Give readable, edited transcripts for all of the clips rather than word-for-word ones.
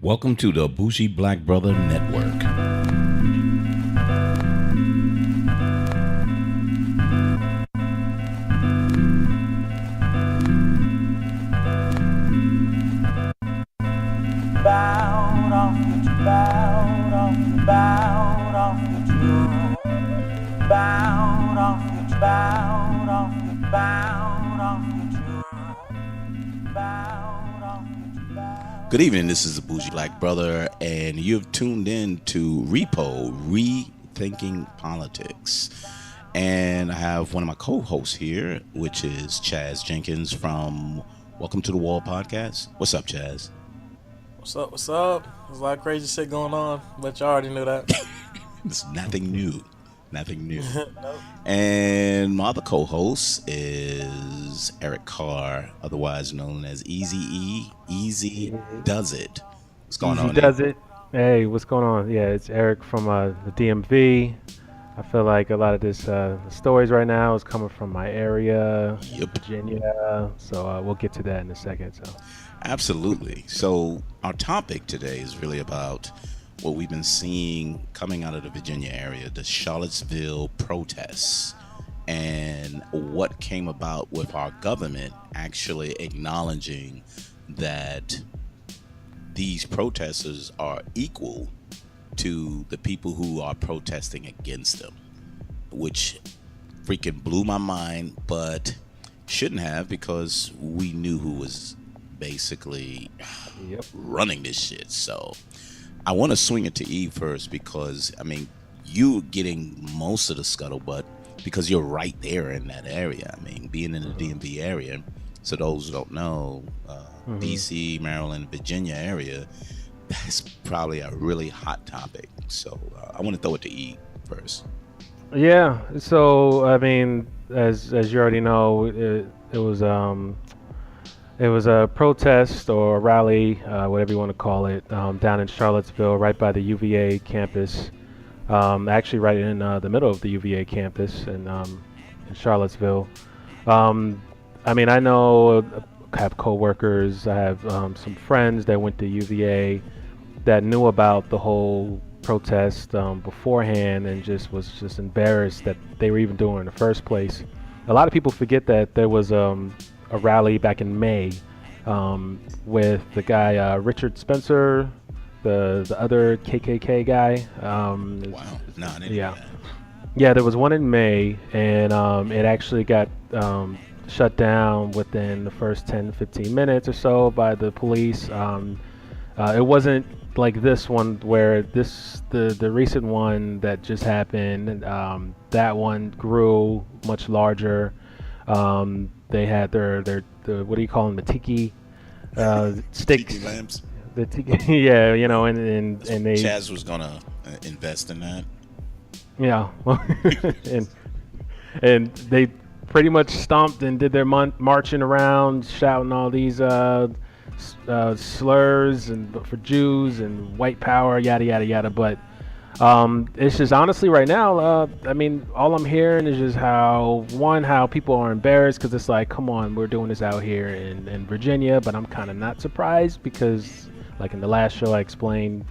Welcome to the Bougie Black Brother Network. Bowed off with you, bowed off, bowed off with you. Bowed off with you, bowed off with you, bowed off with you. Bowed off with you, bowed. Good evening, this is the Bougie Black Brother, and you've tuned in to Repo, Rethinking Politics. And I have one of my co-hosts here, which is Chaz Jenkins from Welcome to the Wall podcast. What's up, Chaz? What's up? What's up? There's a lot of crazy shit going on, but you already knew that. It's nothing new. Nothing new. Nope. And my other co-host is Eric Carr, otherwise known as Easy E. Easy Does It. What's going on? Easy Does It. Hey, what's going on? Yeah, it's Eric from the DMV. I feel like a lot of this stories right now is coming from my area, Yep. Virginia. So we'll get to that in a second. So. Absolutely. So our topic today is really about what we've been seeing coming out of the Virginia area, the Charlottesville protests, and what came about with our government actually acknowledging that these protesters are equal to the people who are protesting against them, which freaking blew my mind, but shouldn't have, because we knew who was basically running this shit. So I want to swing it to Eve first, because I mean, you getting most of the scuttlebutt because you're right there in that area. I mean, being in the DMV area, so those who don't know, DC, Maryland, Virginia area, that's probably a really hot topic. So I want to throw it to Eve first. Yeah. So I mean, as you already know, it was a protest or a rally, whatever you want to call it, down in Charlottesville, right by the UVA campus. Actually, right in the middle of the UVA campus in Charlottesville. I mean, I know I have coworkers, I have some friends that went to UVA that knew about the whole protest beforehand and was just embarrassed that they were even doing it in the first place. A lot of people forget that there was a rally back in May with the guy Richard Spencer, the other KKK guy. Wow. No, I didn't know that. Yeah, there was one in May, and it actually got shut down within the first 10-15 minutes or so by the police. It wasn't like this one where the recent one that just happened, that one grew much larger. They had their what do you call them, the tiki sticks, Tiki lamps. the tiki, yeah, you know, and they Chaz was gonna invest in that. yeah, and they pretty much stomped and did their marching around, shouting all these slurs and for Jews and white power, yada yada yada. But it's just honestly right now, I mean, all I'm hearing is just how people are embarrassed, because it's like, come on, we're doing this out here in Virginia. But I'm kind of not surprised, because like in the last show I explained,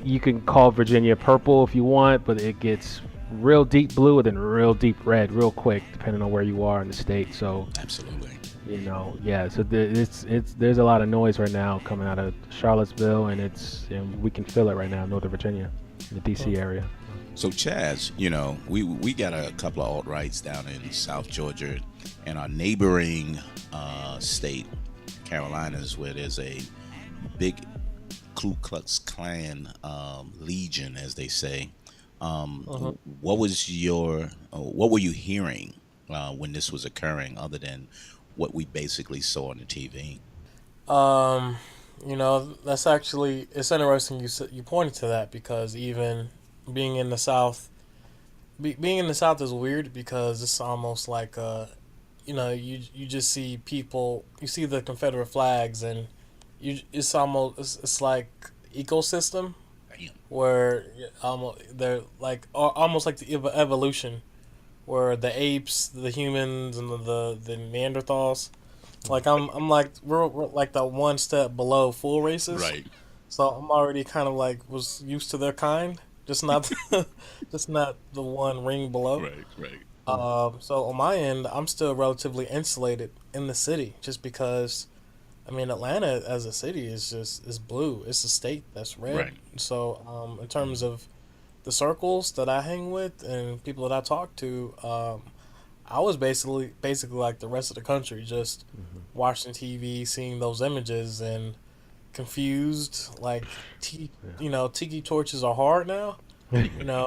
you can call Virginia purple if you want, but it gets real deep blue and then real deep red real quick, depending on where you are in the state. So Absolutely. you know, yeah. So there's a lot of noise right now coming out of Charlottesville, and we can feel it right now in Northern Virginia, in the DC area. So Chaz, you know, we got a couple of alt-rights down in South Georgia and our neighboring state, Carolinas, where there's a big Ku Klux Klan legion, as they say. What were you hearing when this was occurring, other than what we basically saw on the TV? You know, that's actually, it's interesting you pointed to that, because even being in the South, being in the South is weird, because it's almost like you know, you just see people, you see the Confederate flags, and it's like ecosystem, where they're like almost like the evolution, where the apes, the humans, and the Neanderthals, Like I'm like we're like the one step below full races, Right, so I'm already kind of like was used to their kind, just not just not the one ring below. right, right. So on my end, I'm still relatively insulated in the city, just because I mean Atlanta as a city is blue. It's a state that's red. Right. So in terms of the circles that I hang with and people that I talk to, I was basically like the rest of the country, just watching TV, seeing those images, and confused. Like, tiki torches are hard now. You know,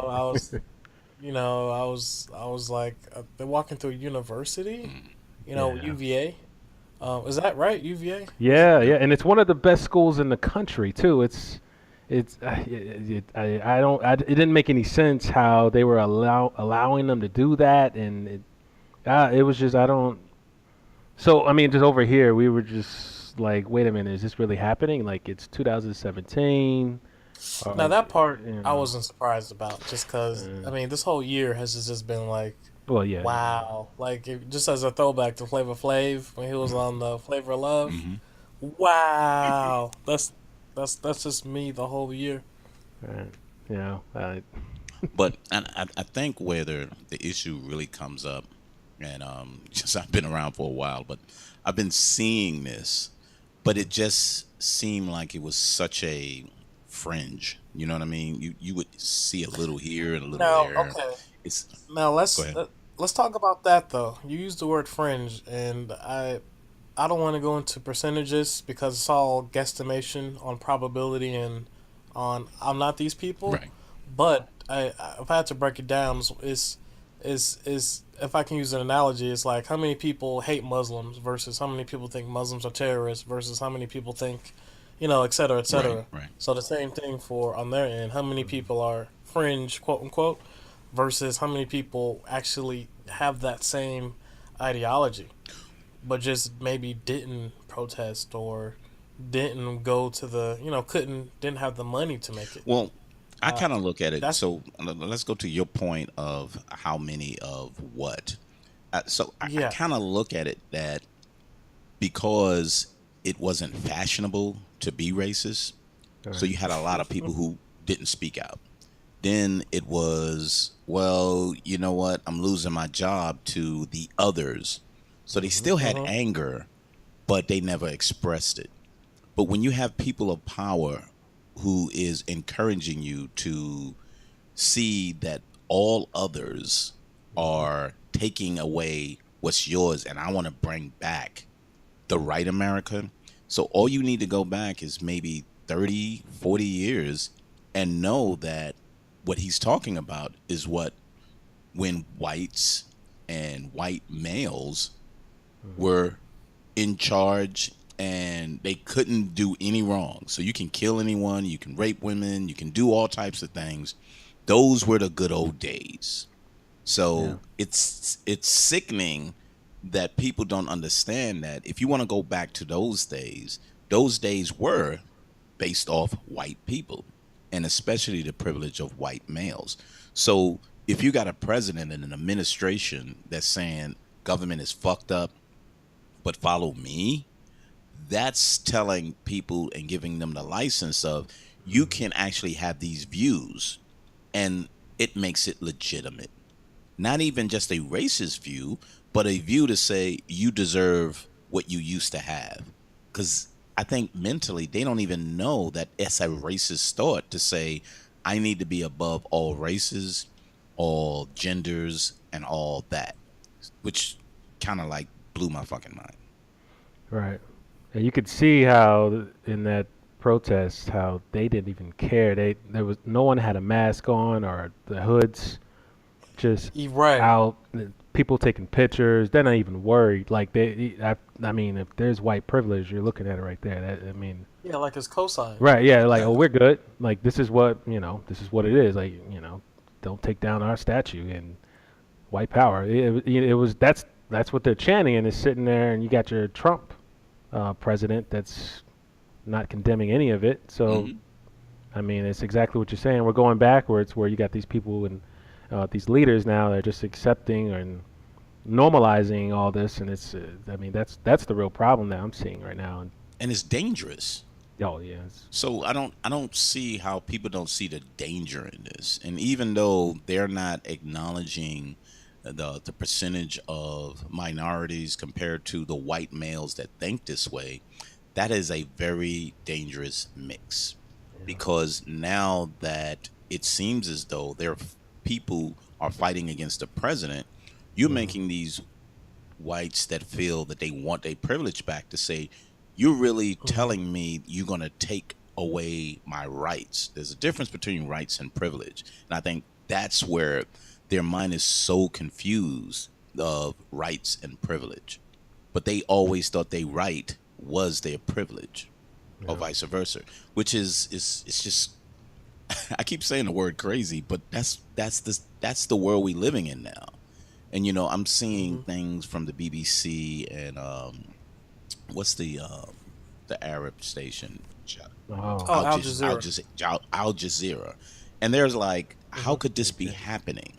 I was, I was like, they're walking through a university. Yeah. UVA. Is that right? UVA? Yeah, Yep. yeah, and it's one of the best schools in the country too. It's I don't it didn't make any sense how they were allowing them to do that, and it was just I don't. So I mean, just over here, we were just like, wait a minute, is this really happening? Like it's 2017, Now or that part you I know. wasn't surprised about, just because I mean this whole year has just been like, Well, yeah, wow, like just as a throwback to Flavor Flav when he was on the Flavor of Love. Hmm. Wow, that's just me the whole year. right. You know, But I think where the issue really comes up, and just I've been around for a while, but I've been seeing this, but it just seemed like it was such a fringe. You know what I mean? You would see a little here and a little Now, there. okay, It's now Go ahead. let's talk about that though. You used the word fringe, and I don't want to go into percentages because it's all guesstimation on probability and on I'm not these people. Right. But if I had to break it down, is if I can use an analogy, it's like how many people hate Muslims versus how many people think Muslims are terrorists versus how many people think, et cetera, et Right. cetera. Right. So the same thing for on their end, how many people are fringe, quote unquote, versus how many people actually have that same ideology, but just maybe didn't protest or didn't go to the, didn't have the money to make it. Well, I kind of look at it. That's So let's go to your point of how many of what. So I yeah. kind of look at it that because it wasn't fashionable to be racist, all so right. you had a lot of people who didn't speak out. Then it was, well, you know what? I'm losing my job to the others. So they still had Hmm. anger, but they never expressed it. But when you have people of power who is encouraging you to see that all others are taking away what's yours and I want to bring back the right America. So all you need to go back is maybe 30, 40 years and know that what he's talking about is what when whites and white males were in charge and they couldn't do any wrong. So you can kill anyone, you can rape women, you can do all types of things. Those were the good old days. Yeah. So it's sickening that people don't understand that if you want to go back to those days were based off white people and especially the privilege of white males. So if you got a president and an administration that's saying government is fucked up, but follow me, that's telling people and giving them the license of you can actually have these views and it makes it legitimate. Not even just a racist view, but a view to say you deserve what you used to have. Because I think mentally they don't even know that it's a racist thought to say I need to be above all races, all genders, and all that, which kind of like blew my fucking mind. Right. And you could see how in that protest how they didn't even care. There was no one had a mask on or the hoods just Right. out. People taking pictures. They're not even worried. Like I mean, if there's white privilege, you're looking at it right there. I mean, Yeah, like his cosign. right? Yeah. Like, oh, Exactly. we're good. Like, this is what This is what it is. Like, don't take down our statue and white power. It was that's what they're chanting, and it's sitting there, and you got your Trump president that's not condemning any of it. So, Hmm. I mean, it's exactly what you're saying. We're going backwards where you got these people and these leaders now that are just accepting and normalizing all this, and it's I mean that's the real problem that I'm seeing right now. And And it's dangerous. oh yeah, So I don't see how people don't see the danger in this. And even though they're not acknowledging the percentage of minorities compared to the white males that think this way, that is a very dangerous mix. Because now that it seems as though people are fighting against the president, you're making these whites that feel that they want their privilege back to say, you're really telling me you're going to take away my rights. There's a difference between rights and privilege. And I think that's where their mind is so confused of rights and privilege. But they always thought their right was their privilege, or vice versa, which is it's just I keep saying the word crazy, but that's the world we living in now. And I'm seeing things from the BBC and what's the Arab station? oh, Al Jazeera. Al Jazeera. And there's like, how could this be happening?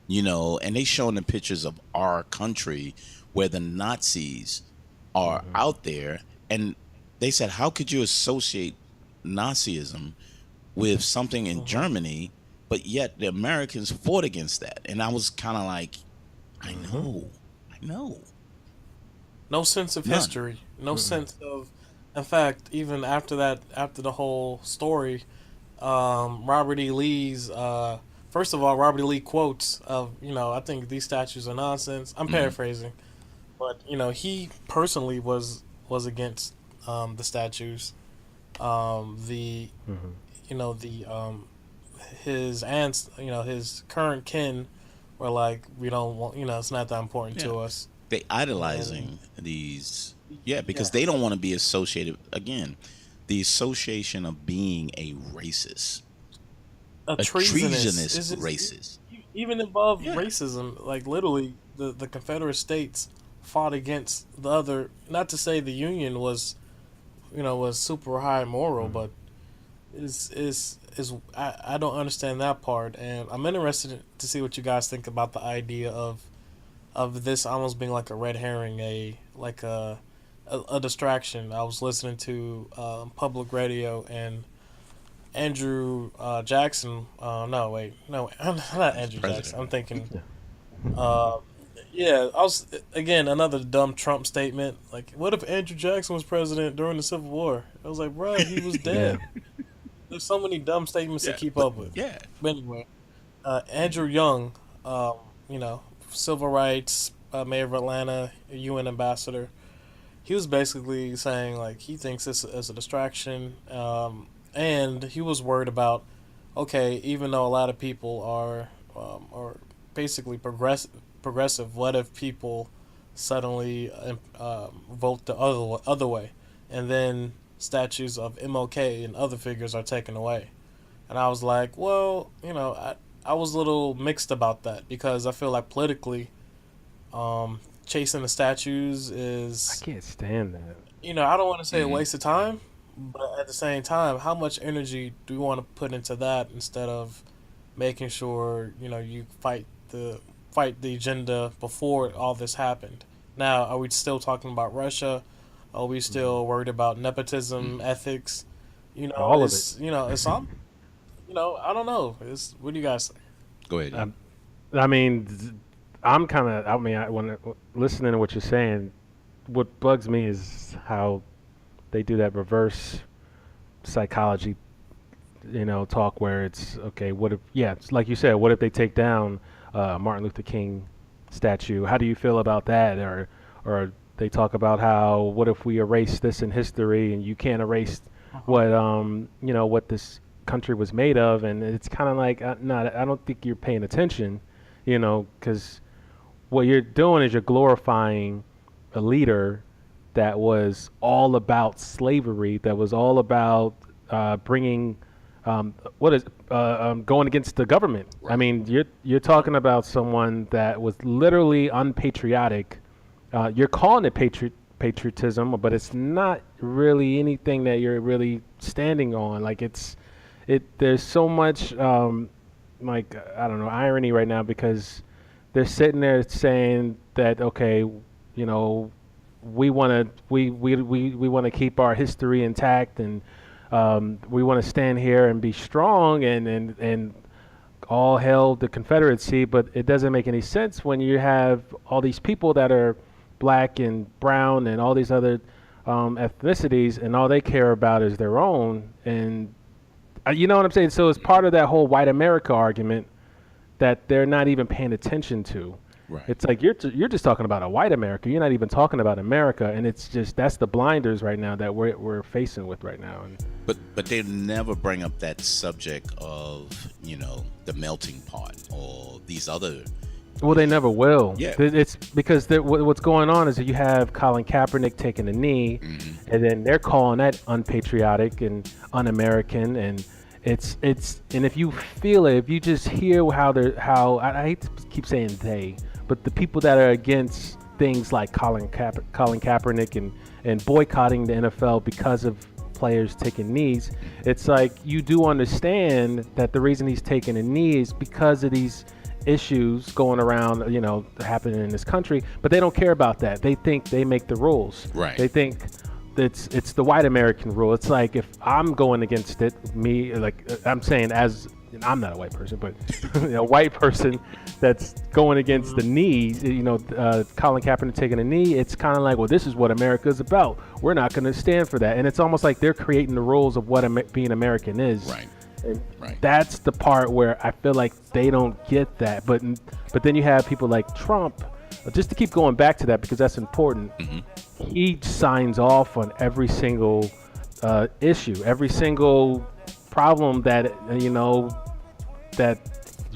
And they showing the pictures of our country where the Nazis are out there, and they said, how could you associate Nazism with something in Germany, but yet the Americans fought against that? And I was kind of like, I know. No sense of None. history. No sense of. In fact, even after that, after the whole story, Robert E. Lee's. First of all, Robert E. Lee quotes of, I think these statues are nonsense. I'm paraphrasing, but he personally was against the statues. The his aunts, his current kin were like, we don't want, it's not that important to us. They idolizing these, because they don't want to be associated again. The association of being a racist, A treasonous Is racist. even above racism, like literally, the Confederate States fought against the other. Not to say the Union was super high moral, but is I don't understand that part, and I'm interested to see what you guys think about the idea of this almost being like a red herring, a distraction. I was listening to public radio, and Andrew Jackson. No, wait, no, I'm not Andrew Jackson. I'm thinking. I was again another dumb Trump statement. Like, what if Andrew Jackson was president during the Civil War? I was like, bro, he was dead. There's so many dumb statements to keep up with. Yeah. But anyway, Andrew Young, civil rights, mayor of Atlanta, UN ambassador. He was basically saying like he thinks this is a distraction, and he was worried about, okay, even though a lot of people are basically progressive, what if people suddenly vote the other way, and then statues of MLK and other figures are taken away? And I was like, well, I was a little mixed about that, because I feel like politically, chasing the statues is, I can't stand that. I don't want to say a waste of time, but at the same time, how much energy do we want to put into that instead of making sure you fight the agenda before all this happened? Now, are we still talking about Russia? Are we still worried about nepotism, ethics? All of it's, it's some. I don't know. What do you guys think? Go ahead. I mean, I'm kind of. I mean, when listening to what you're saying, what bugs me is how they do that reverse psychology, talk where it's okay. What if? Yeah, it's like you said. What if they take down Martin Luther King statue? How do you feel about that? Or they talk about how, what if we erase this in history, and you can't erase what what this country was made of? And it's kind of like, no, I don't think you're paying attention, because what you're doing is you're glorifying a leader that was all about slavery, that was all about bringing going against the government. Right. I mean, you're talking about someone that was literally unpatriotic. You're calling it patriotism, but it's not really anything that you're really standing on. Like there's so much I don't know, irony right now, because they're sitting there saying that, okay, you know, we want to we want to keep our history intact, and we want to stand here and be strong and all hail the Confederacy. But it doesn't make any sense when you have all these people that are black and brown and all these other ethnicities, and all they care about is their own. And you know what I'm saying? So it's part of that whole white America argument that they're not even paying attention to. Right. It's like you're just talking about a white America. You're not even talking about America, and it's just that's the blinders right now that we're facing with right now. And But they never bring up that subject of, you know, the melting pot or these other. well, they never will. Yeah. It's because what's going on is that you have Colin Kaepernick taking a knee, and then they're calling that unpatriotic and un-American, and it's and if you feel it, if you just hear how I hate to keep saying they, but the people that are against things like Colin Kaepernick and boycotting the NFL because of players taking knees, it's like you do understand that the reason he's taking a knee is because of these issues going around, you know, happening in this country, but they don't care about that. They think they make the rules. Right. They think it's the white American rule. It's like if I'm going against it, me, like I'm saying, as I'm not a white person, but a white person that's going against the knees, you know, Colin Kaepernick taking a knee, it's kind of like, well, this is what America is about. We're not going to stand for that. And it's almost like they're creating the rules of what being American is. Right. And Right. that's the part where I feel like they don't get that. But then you have people like Trump, just to keep going back to that because that's important. He signs off on every single issue, every single problem that, you know, that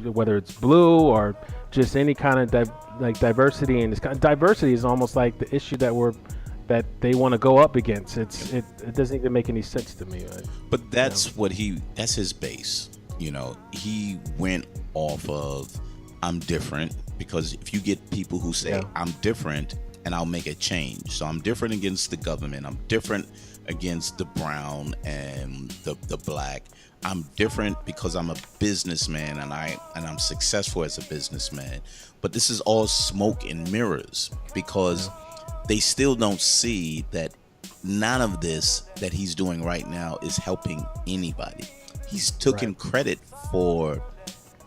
whether it's blue or just any kind of diversity, and diversity is almost like the issue that they want to go up against. It doesn't even make any sense to me. Right? But that's that's his base. You know, he went off of I'm different, because if you get people who say I'm different and I'll make a change. So I'm different against the government. I'm different against the brown and the black. I'm different because I'm a businessman and I'm successful as a businessman. But this is all smoke and mirrors, because they still don't see that none of this that he's doing right now is helping anybody. He's taken credit for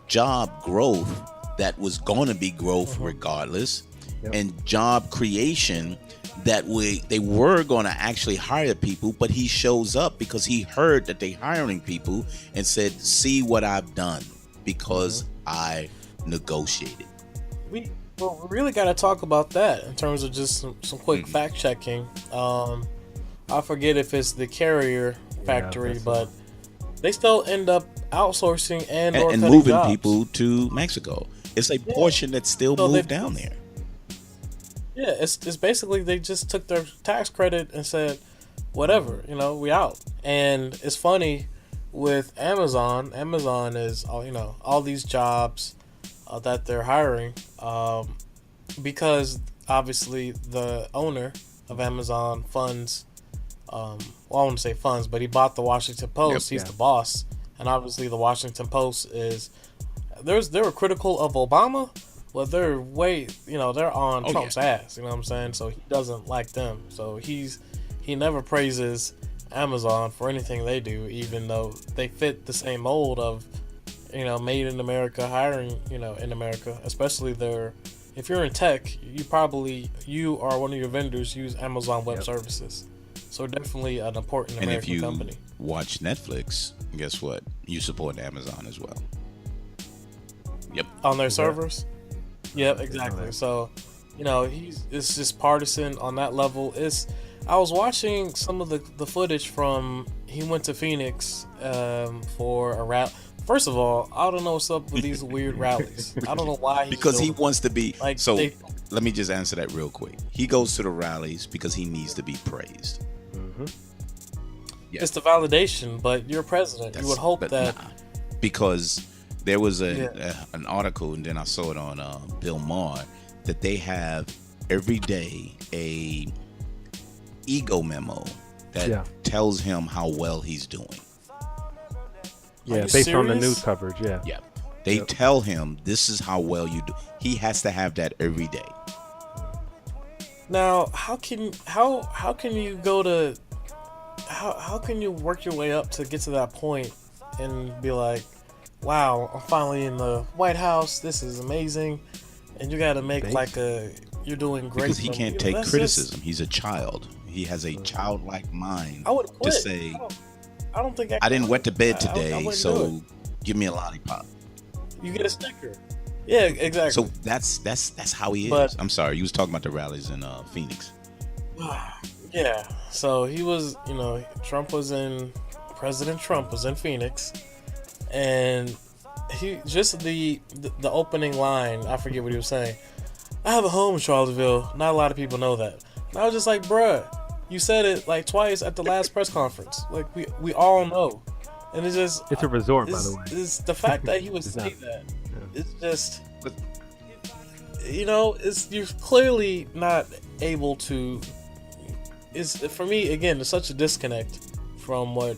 job growth that was going to be growth regardless, and job creation that they were going to actually hire people, but he shows up because he heard that they hiring people and said, see what I've done because I negotiated. We really got to talk about that in terms of just some quick fact checking. I forget if it's the Carrier factory, but they still end up outsourcing and moving jobs. people to Mexico. It's a portion that's still moved down there. Yeah, it's basically they just took their tax credit and said, whatever, you know, we out. And it's funny with Amazon. Amazon is, you know, all these jobs that they're hiring, because obviously the owner of Amazon funds, well, I wouldn't say funds, but he bought the Washington Post. He's the boss, and obviously the Washington Post is. They were critical of Obama, but they're they're on Trump's ass. You know what I'm saying? So he doesn't like them. So he never praises Amazon for anything they do, even though they fit the same mold of, you know, made in America, hiring, you know, in America. Especially if you're in tech, you or one of your vendors use Amazon Web Services. So definitely an important American company. And if you watch Netflix, guess what? You support Amazon as well. Yep. On their servers. Yep, exactly. So, you know, it's just partisan on that level. I was watching some of the footage from he went to Phoenix for a rally. First of all, I don't know what's up with these weird rallies. I don't know why. Because he wants to be like. So let me just answer that real quick. He goes to the rallies because he needs to be praised. It's the validation, but you're president. You would hope that because there was an article, and then I saw it on Bill Maher, that they have every day a ego memo that tells him how well he's doing. Yeah, based on the news coverage. Yeah. They Yep. tell him this is how well you do. He has to have that every day. Now, how can you go to how can you work your way up to get to that point and be like, wow, I'm finally in the White House. This is amazing, and you got to make like you're doing great Because he from- can't you know, take that's criticism. He's a child. He has a childlike mind I would to quit. say, I don't think I didn't wet the bed I today, wouldn't do so give me a lollipop. it. You get a sticker. Yeah, exactly. So that's how he is. But- I'm sorry, you was talking about the rallies in Phoenix. Yeah. So he was, President Trump was in Phoenix, and he just the opening line. I forget what he was saying. I have a home in Charlottesville. Not a lot of people know that. And I was just like, bruh, you said it like twice at the last press conference. Like we all know, and it's just It's a resort, by it's, the way. it's the fact that he would It's say not. that. Yeah. It's just, it's you're clearly not able to. It's for me again. There's such a disconnect from what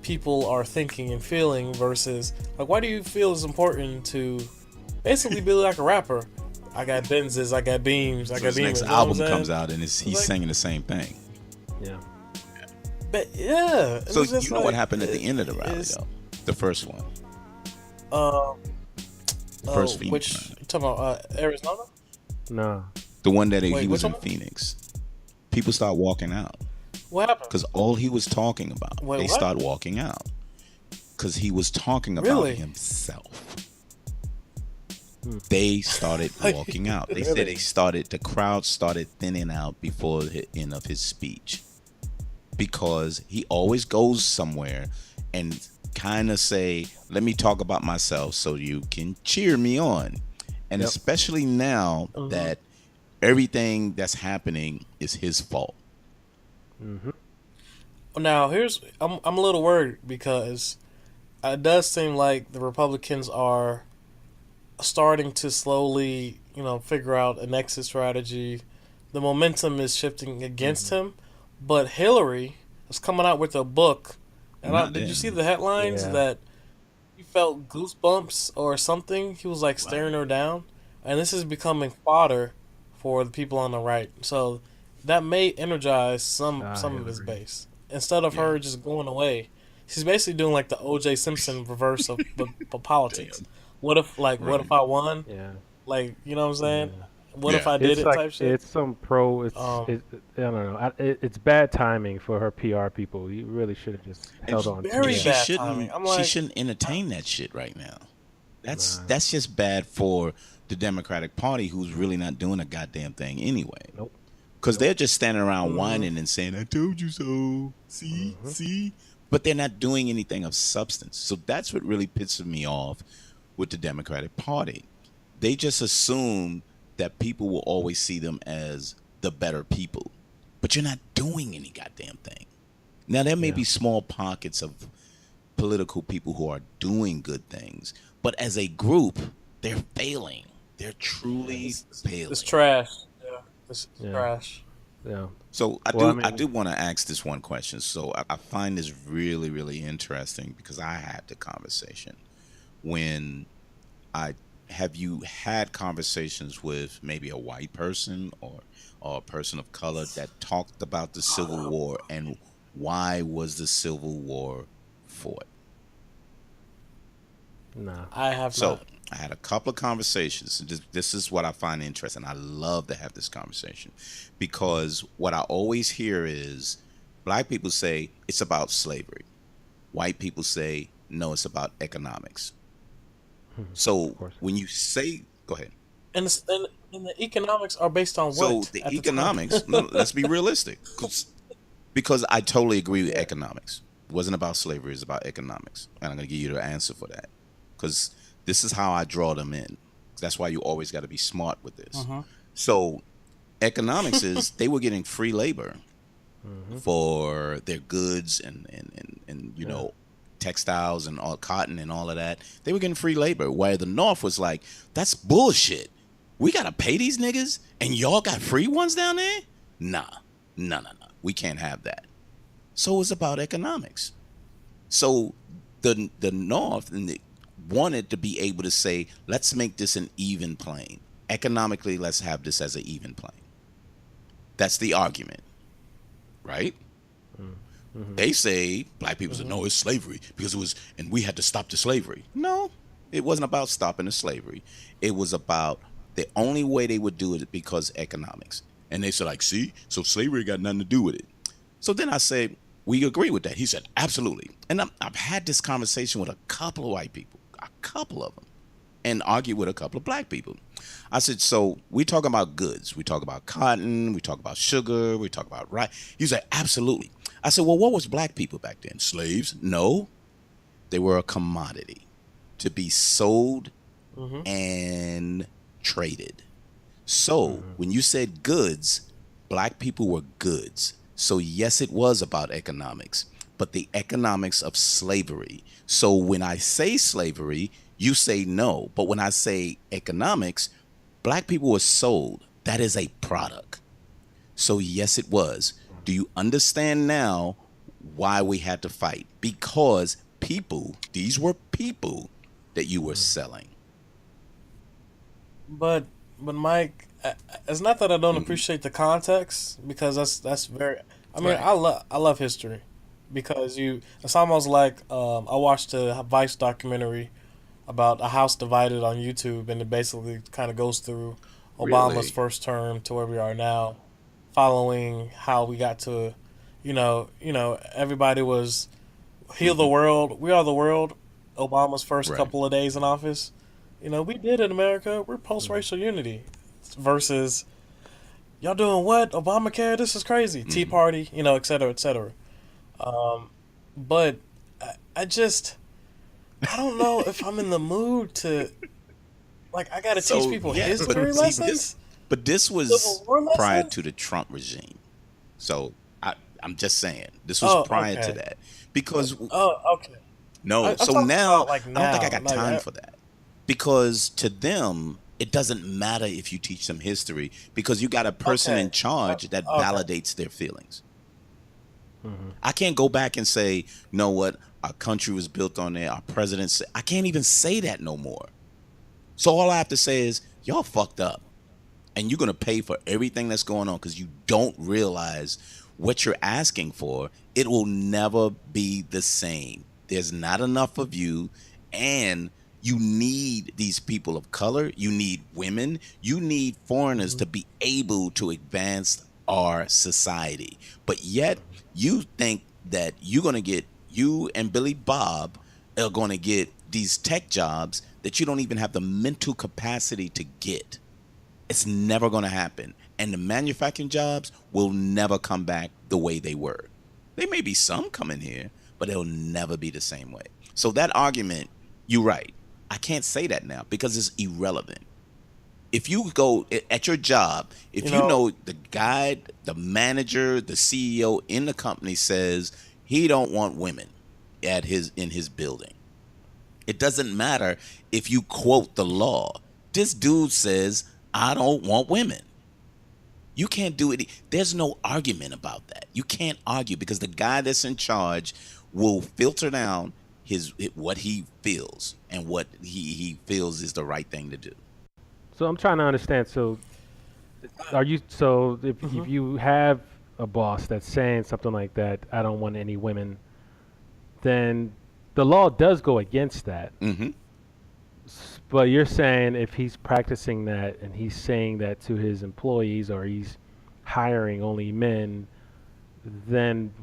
people are thinking and feeling versus like, why do you feel it's important to basically be like a rapper? I got Benzes, I got Beams, I So got his Beamers. next you know what I'm album saying? comes out and he's like- singing the same thing. Yeah. But yeah. and So it's just you know what like, happened at the end of the rally, it's- though? The first one. The oh, first Phoenix which rally. you talking about Arizona? No. The one that Wait, he was which in one? Phoenix. People start walking out. What happened? Because all he was talking about, Wait, they what? start walking out. Because he was talking about Really? himself. They started walking out. They said Really? the crowd started thinning out before the end of his speech. Because he always goes somewhere and kind of say, let me talk about myself so you can cheer me on. And Yep. especially now that everything that's happening is his fault. Now I'm a little worried because it does seem like the Republicans are starting to slowly, figure out an exit strategy. The momentum is shifting against him, but Hillary is coming out with a book. And Not did you then. see the headlines Yeah. that he felt goosebumps or something? He was like staring her down, and this is becoming fodder for the people on the right. So that may energize some of his Hillary. base. Instead of her just going away, she's basically doing like the O.J. Simpson reverse of politics. What if I won? Yeah. Like, you know what I'm saying? What if Yeah. I did It's it like type shit? it's some pro. It's Um, I don't know. It's bad timing for her PR people. You really should have just held on. to very it. She bad shouldn't. timing. I'm She like- shouldn't entertain that shit right now. That's just bad for the Democratic Party, who's really not doing a goddamn thing anyway. Nope. Because they're just standing around whining and saying, "I told you so." See, but they're not doing anything of substance. So that's what really pisses me off with the Democratic Party. They just assume that people will always see them as the better people, but you're not doing any goddamn thing. Now there may be small pockets of political people who are doing good things, but as a group, they're failing. They're truly failing. It's trash. Yeah. It's Yeah. trash. Yeah. So I Well, do want to ask this one question. So I find this really, really interesting because I had the conversation when have you had conversations with maybe a white person or a person of color that talked about the Civil War and why was the Civil War fought? Nah. I have So not. I had a couple of conversations. This is what I find interesting. I love to have this conversation because what I always hear is black people say it's about slavery. White people say, no, it's about economics. So course. when you say, go ahead. And the economics are based on what? So at the time? economics, no, let's be realistic. Because I totally agree with economics. It wasn't about slavery, it's about economics. And I'm going to give you the answer for that. Because this is how I draw them in. That's why you always got to be smart with this. So economics is they were getting free labor for their goods and you know, textiles and all cotton and all of that. They were getting free labor. Where the North was like, that's bullshit. We got to pay these niggas and y'all got free ones down there? Nah. We can't have that. So it's about economics. So the North and wanted to be able to say, let's make this an even plane. Economically, let's have this as an even plane. That's the argument, right? Mm-hmm. They say black people say, no, it's slavery because it was, and we had to stop the slavery. No, it wasn't about stopping the slavery. It was about the only way they would do it because economics. And they said, like, see, so slavery got nothing to do with it. So then I said, we agree with that. He said, absolutely. And I've had this conversation with a couple of white people, a couple of them, and argued with a couple of black people. I said, so we talk about goods. We talk about cotton. We talk about sugar. We talk about rice. He said, absolutely. I said, well, what was black people back then? Slaves? No. They were a commodity to be sold and traded. So when you said goods, black people were goods. So yes, it was about economics, but the economics of slavery. So when I say slavery, you say no. But when I say economics, black people were sold. That is a product. So yes, it was. Do you understand now why we had to fight? Because people, these were people that you were selling. But Mike, it's not that I don't appreciate the context, because that's very. I mean, Right. I love history, because it's almost like I watched a Vice documentary about a house divided on YouTube, and it basically kind of goes through Obama's Really? first term to where we are now, following how we got to, everybody was heal the world, we are the world. Obama's first Right. couple of days in office, we did in America. We're post-racial unity, versus y'all doing what? Obamacare, this is crazy. Tea Party, et cetera, et cetera. But I just, I don't know if I'm in the mood to, like, I got to teach people yeah, history see, lessons. this was Civil War prior lessons? to the Trump regime. So I'm just saying, this was Oh, prior okay. to that. Because Oh, okay. no, I'm so talking now about, like, I don't think I now. got Like, time for that. Because to them, it doesn't matter if you teach them history, because you got a person Okay. in charge that Okay. validates their feelings. I can't go back and say, you know what, our country was built on there, our president said, I can't even say that no more. So all I have to say is, y'all fucked up. And you're going to pay for everything that's going on because you don't realize what you're asking for. It will never be the same. There's not enough of you, and you need these people of color. You need women. You need foreigners to be able to advance our society. But yet you think that you're going to get, you and Billy Bob are going to get these tech jobs that you don't even have the mental capacity to get. It's never going to happen. And the manufacturing jobs will never come back the way they were. There may be some coming here, but it'll never be the same way. So that argument, you're right. I can't say that now because it's irrelevant. If you go at your job, if you know the guy, the manager, the CEO in the company says he don't want women in his building. It doesn't matter if you quote the law. This dude says, I don't want women. You can't do it. There's no argument about that. You can't argue because the guy that's in charge will filter down what he feels and what he feels is the right thing to do. So I'm trying to understand. So if you have a boss that's saying something like that, I don't want any women, then the law does go against that. Mm-hmm. But you're saying if he's practicing that and he's saying that to his employees, or he's hiring only men, then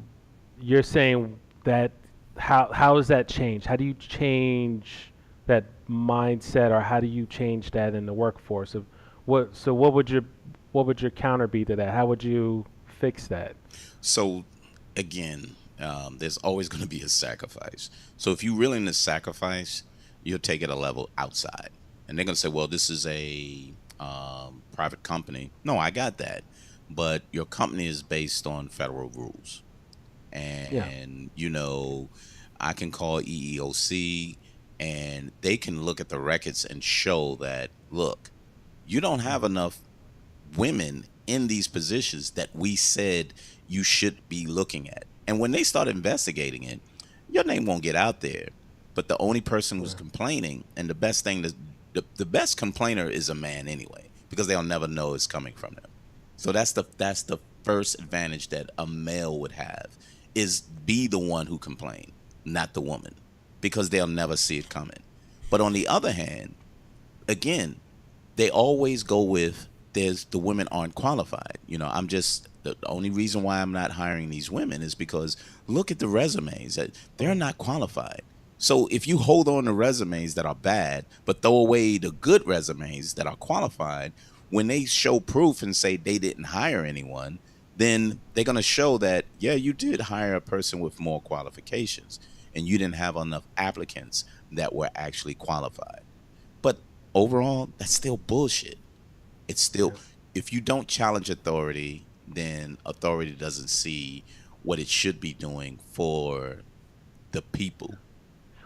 you're saying that how does that change? How do you change that mindset, or how do you change that in the workforce? What would your counter be to that? How would you fix that? So again, there's always going to be a sacrifice. So if you're willing to sacrifice, you'll take it a level outside. And they're going to say, well, this is a private company. No, I got that. But your company is based on federal rules. And, I can call EEOC and they can look at the records and show that, look, you don't have enough women in these positions that we said you should be looking at. And when they start investigating it, your name won't get out there. but the only person who's complaining, and the best thing that the best complainer is a man anyway, because they'll never know it's coming from them. So that's the first advantage that a male would have, is be the one who complain, not the woman, because they'll never see it coming. But on the other hand, again, they always go with the women aren't qualified. I'm just the only reason why I'm not hiring these women is because look at the resumes that they're not qualified. So if you hold on to resumes that are bad, but throw away the good resumes that are qualified, when they show proof and say they didn't hire anyone, then they're going to show that, yeah, you did hire a person with more qualifications and you didn't have enough applicants that were actually qualified. But overall, that's still bullshit. It's still, if you don't challenge authority, then authority doesn't see what it should be doing for the people.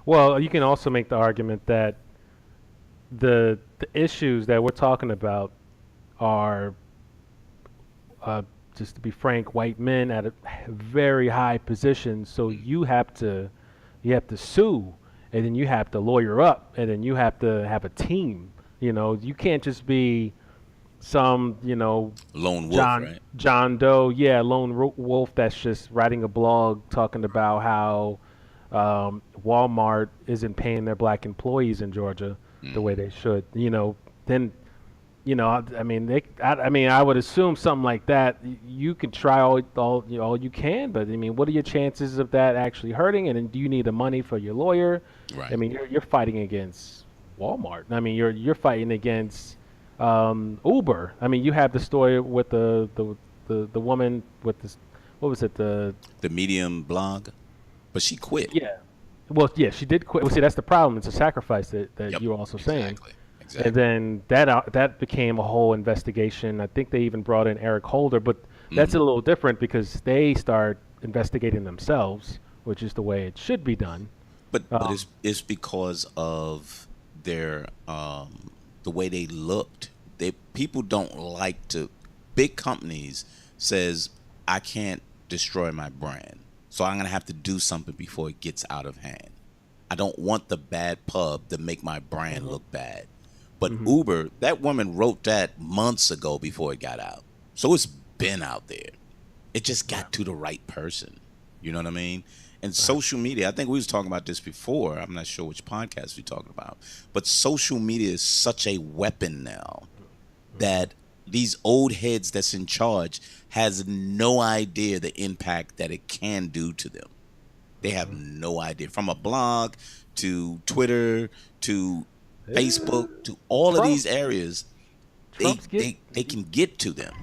Well, you can also make the argument that the issues that we're talking about are, just to be frank, white men at a very high position. So you have to sue, and then you have to lawyer up, and then you have to have a team. You can't just be some, Lone wolf, right? John Doe, lone wolf that's just writing a blog talking about how Walmart isn't paying their black employees in Georgia the way they should. Then, I would assume something like that. You can try all you can, but what are your chances of that actually hurting? And then do you need the money for your lawyer? Right. You're fighting against Walmart. You're fighting against Uber. You have the story with the woman with this, what was it, the Medium blog, but she quit. Yeah. Well, yeah, she did quit. Well, see, that's the problem. It's a sacrifice that Yep, you're also saying. Exactly. And then that became a whole investigation. I think they even brought in Eric Holder, but that's a little different because they start investigating themselves, which is the way it should be done. But it's because of their the way they looked. People don't like to. Big companies says, I can't destroy my brand, so I'm gonna have to do something before it gets out of hand. I don't want the bad pub to make my brand look bad. But Uber, that woman wrote that months ago before it got out, so it's been out there. It just got to the right person. You know what I mean? And social media, I think we was talking about this before. I'm not sure which podcast we're talking about. But social media is such a weapon now that these old heads that's in charge has no idea the impact that it can do to them. They have no idea. From a blog to Twitter to Facebook to all of these areas, they can get to them.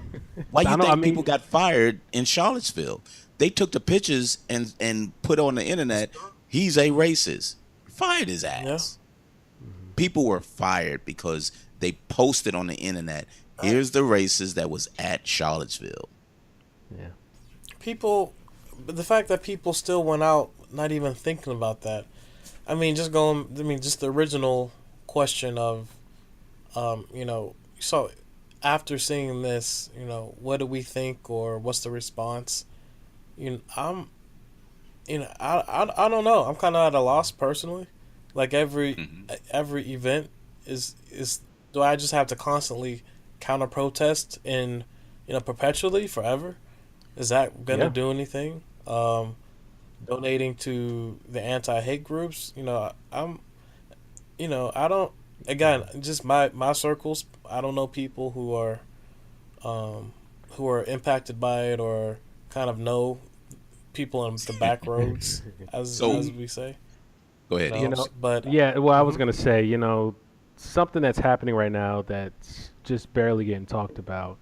Why you think people got fired in Charlottesville? They took the pictures and put on the internet, he's a racist. Fired his ass. Yeah. People were fired because they posted on the internet, here's the racist that was at Charlottesville. Yeah. The fact that people still went out not even thinking about that. Just the original question of, so after seeing this, what do we think or what's the response? I don't know. I'm kind of at a loss personally. Like every event is do I just have to constantly counter protest and perpetually forever? Is that gonna do anything? Donating to the anti-hate groups, I don't. Again, just my circles. I don't know people who are impacted by it or kind of know people on the back roads, as we say. Go ahead. I was gonna say, something that's happening right now that's just barely getting talked about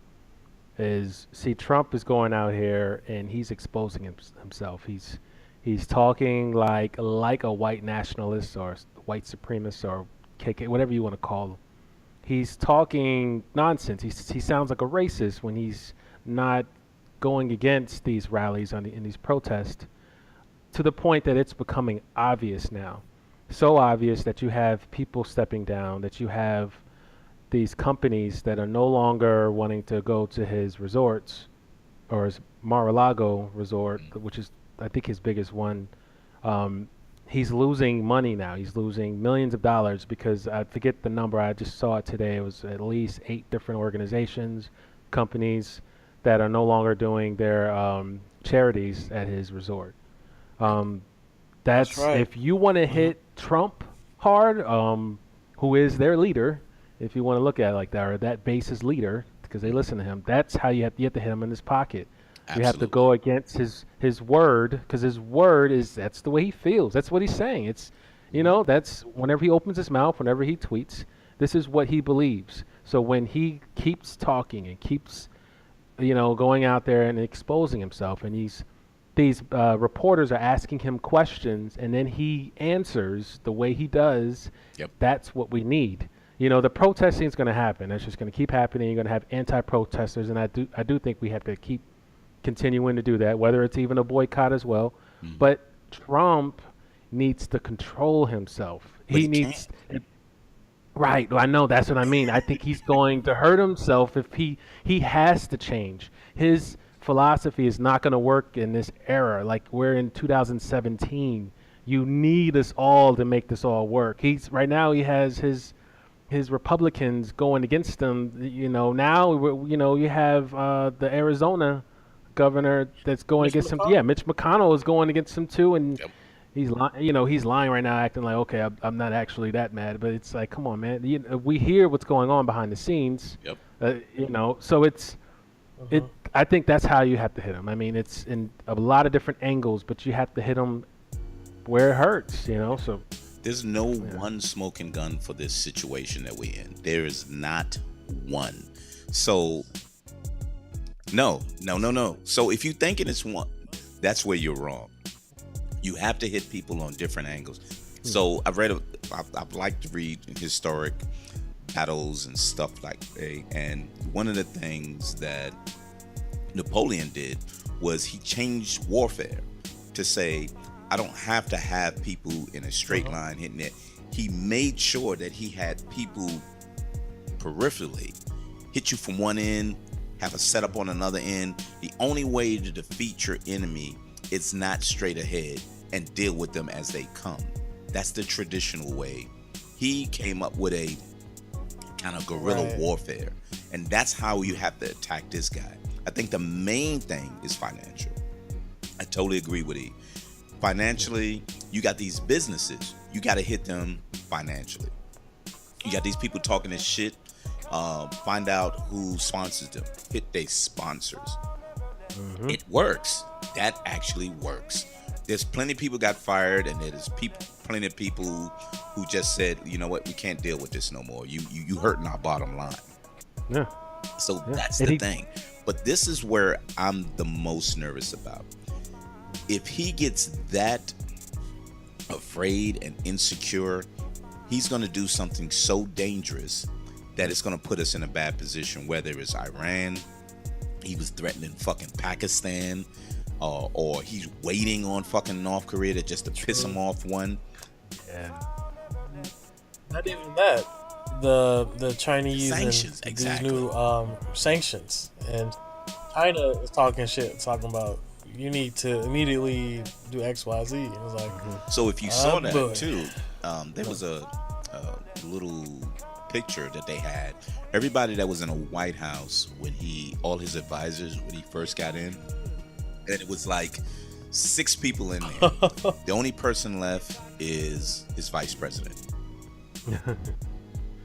is, Trump is going out here and he's exposing himself. He's talking like a white nationalist or white supremacist or KK, whatever you want to call him. He's talking nonsense. He sounds like a racist when he's not going against these rallies in these protests, to the point that it's becoming obvious now. So obvious that you have people stepping down, that you have these companies that are no longer wanting to go to his resorts, or his Mar-a-Lago resort, which is, I think, his biggest one. he's losing money now. He's losing millions of dollars because I forget the number. I just saw it today. It was at least 8 different organizations, companies that are no longer doing their charities at his resort. Um, That's that's right. if you want to hit Trump hard, who is their leader, if you want to look at it like that, or that base's leader, because they listen to him. That's how you have to hit him in his pocket. You have to Absolutely. go against his word, because his word that's the way he feels. That's what he's saying. It's that's whenever he opens his mouth, whenever he tweets, this is what he believes. So when he keeps talking and keeps going out there and exposing himself, and these reporters are asking him questions, and then he answers the way he does. Yep. That's what we need. The protesting is going to happen. That's just going to keep happening. You're going to have anti-protesters, and I do think we have to keep continuing to do that, whether it's even a boycott as well. Mhm. But Trump needs to control himself. But He he needs. can't. Right. I know. That's what I mean. I think he's going to hurt himself if he has to change. His philosophy is not going to work in this era. Like we're in 2017. You need us all to make this all work. He's right now. He has his Republicans going against him. Now you have the Arizona governor that's going Mitch against him. McConnell? Yeah, Mitch McConnell is going against him too, and Yep. he's lying right now, acting like, okay, I'm not actually that mad, but it's like, come on, man. We hear what's going on behind the scenes. Yep. So it. I think that's how you have to hit him. I mean, it's in a lot of different angles, but you have to hit him where it hurts. So There's no one smoking gun for this situation that we're in. There is not one. So, no. So if you're thinking it's one, that's where you're wrong. You have to hit people on different angles. So I've liked to read historic battles and stuff like that. And one of the things that Napoleon did was he changed warfare to say, I don't have to have people in a straight line hitting it. He made sure that he had people peripherally hit you from one end, have a setup on another end. The only way to defeat your enemy is not straight ahead and deal with them as they come. That's the traditional way. He came up with a kind of guerrilla warfare, and that's how you have to attack this guy. I think the main thing is financial. I totally agree with you. Financially, you got these businesses. You got to hit them financially. You got these people talking this shit. Find out who sponsors them. Hit their sponsors. It works. That actually works. There's plenty of people got fired, and there's plenty of people who just said, you know what, we can't deal with this no more. You hurting our bottom line. yeah. So that's And the thing. But this is where I'm the most nervous about. If he gets that afraid and insecure, he's going to do something so dangerous that it's going to put us in a bad position, whether it's Iran, he was threatening fucking Pakistan, or he's waiting on fucking North Korea to piss him off one. Yeah. Not even that. The Chinese Sanctions, and exactly. these new sanctions, and China is talking shit, talking about you need to immediately do X, Y, Z. It was like, So if you saw that boy. too, there was a little picture that they had. Everybody that was in a White House when all his advisors when he first got in, and it was like 6 people in there. The only person left is his vice president.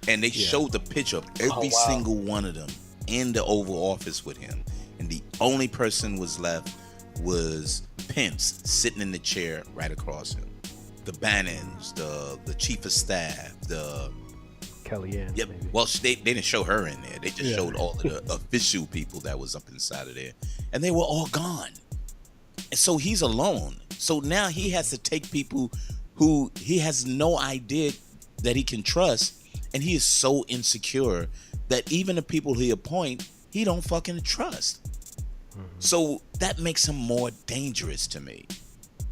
And they showed the picture of every wow. single one of them in the Oval Office with him. And the only person was left was Pence sitting in the chair right across him. The Bannons, the chief of staff, the Kellyanne. Yep. Maybe. Well, they didn't show her in there. They just showed all of the official people that was up inside of there, and they were all gone. And so he's alone. So now he has to take people who he has no idea that he can trust, and he is so insecure that even the people he appoint, he don't fucking trust. So that makes him more dangerous to me,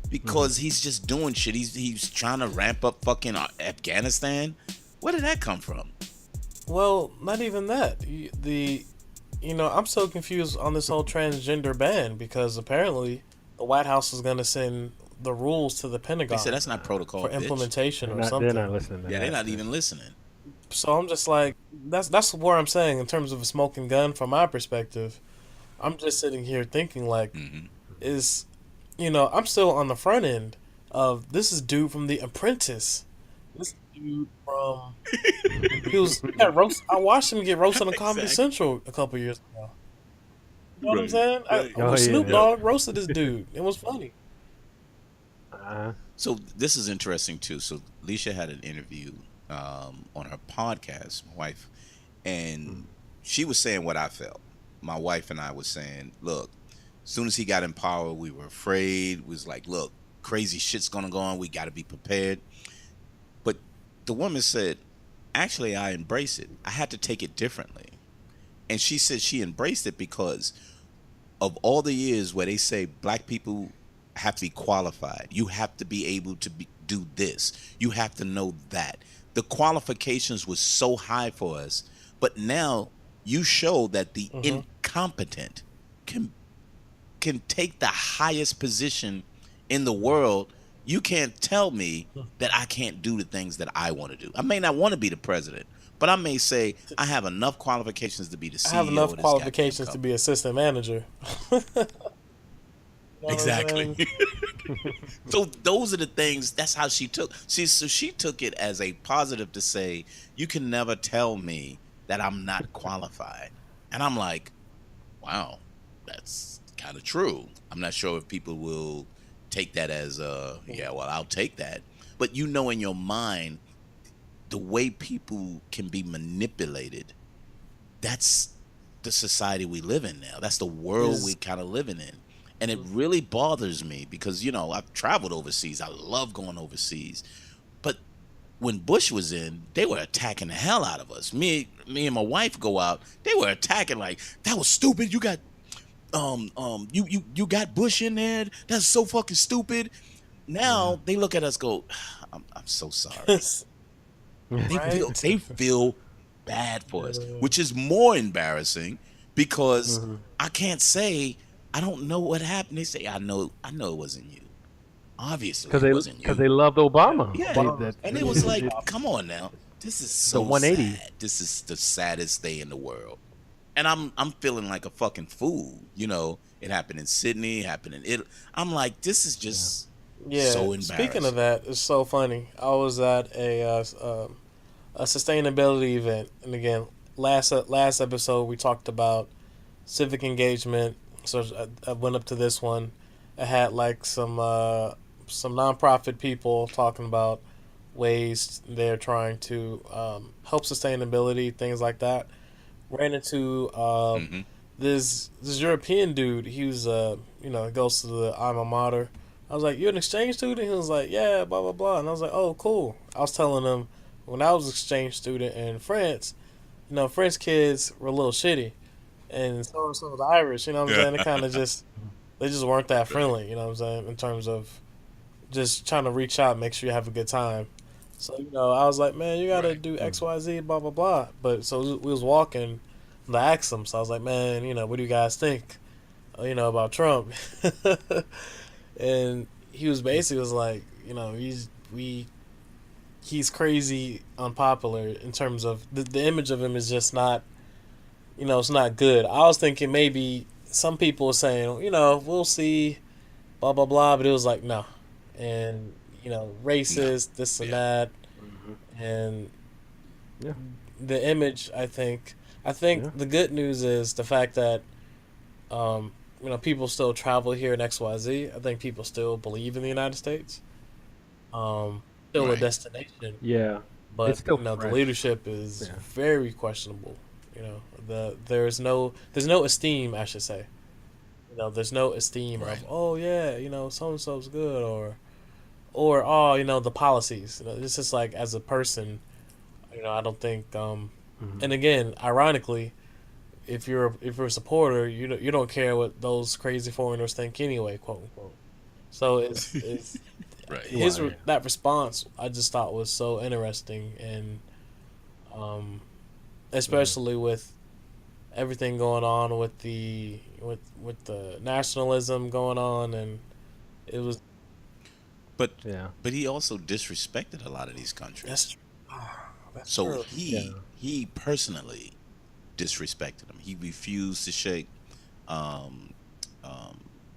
because he's just doing shit. He's trying to ramp up fucking Afghanistan. Where did that come from? well, not even that. I'm so confused on this whole transgender ban, because apparently the White House is gonna send the rules to the They Pentagon said that's not protocol, for bitch. implementation or They're something. not listening to Yeah, that. they're not even listening. So I'm just like, that's where I'm saying in terms of a smoking gun from my perspective. I'm just sitting here thinking like, Hmm. is I'm still on the front end of this is dude from The Apprentice. This dude from he got roast. I watched him get roasted on Comedy Exactly. Central a couple years ago. You know what I'm Right, saying? right. Oh, Snoop yeah. Dogg roasted this dude. It was funny. Uh, So this is interesting too. So Leisha had an interview on her podcast, my wife, and she was saying what I felt. My wife and I was saying, look, as soon as he got in power, we were afraid. We was like, look, crazy shit's gonna go on. We got to be prepared. But the woman said, actually, I embrace it. I had to take it differently. And she said she embraced it because of all the years where they say black people have to be qualified. You have to be able to do this. You have to know that. The qualifications were so high for us, but now you show that the incompetent can take the highest position in the world. You can't tell me that I can't do the things that I want to do. I may not want to be the president, but I may say I have enough qualifications to be the CEO. I have enough of this qualifications goddamn to be assistant manager. You know what I'm Exactly. saying? So those are the things. That's how she took. So she took it as a positive to say, you can never tell me that I'm not qualified. And I'm like, wow, that's kind of true. I'm not sure if people will take that as yeah, well, I'll take that. But in your mind, the way people can be manipulated, that's the society we live in now. That's the world we kind of living in. And it really bothers me because, I've traveled overseas. I love going overseas. But when Bush was in, they were attacking the hell out of us. Me and my wife go out, they were attacking like, that was stupid. You got you got Bush in there. That's so fucking stupid. Now they look at us go, I'm so sorry. They feel bad for us, which is more embarrassing because I can't say I don't know what happened. They say I know it wasn't you. Obviously, it wasn't you. because they loved Obama. Yeah, and it was like, come on now, this is so 180. sad. This is the saddest day in the world, and I'm feeling like a fucking fool. It happened in Sydney, it happened in Italy. I'm like, this is just so embarrassing. Speaking of that, it's so funny. I was at a sustainability event, and again, last episode we talked about civic engagement. So I went up to this one. I had like some nonprofit people talking about ways they're trying to help sustainability, things like that. Ran into this European dude. He was goes to the alma mater. I was like, "You're an exchange student?" He was like, "Yeah, blah blah blah." And I was like, "Oh, cool." I was telling him when I was an exchange student in France, French kids were a little shitty, and so was the Irish. You know what I'm saying? They kind of they just weren't that friendly. You know what I'm saying? In terms of just trying to reach out, and make sure you have a good time. So I was like, "Man, you gotta do X, Y, Z, blah blah blah." But so we was walking, and I asked him. So I was like, "Man, what do you guys think? About Trump?" And he was basically like, he's crazy unpopular in terms of the image of him is just not, it's not good. I was thinking maybe some people were saying, we'll see, blah blah blah, but it was like no, and racist, this and that, and the image. I think the good news is the fact that people still travel here in XYZ. I think people still believe in the United States. Still a destination. Yeah. But It's still the fresh. leadership is very questionable. There's no esteem, I should say. There's no esteem of so and so's good or the policies. It's just like as a person, I don't think and again, ironically, if you're a supporter, you don't care what those crazy foreigners think anyway, quote unquote. So it's Right. that response I just thought was so interesting, and especially with everything going on with the nationalism going on, and it was but Yeah. but he also disrespected a lot of these countries. That's that's So true. he personally disrespected him. He refused to shake um,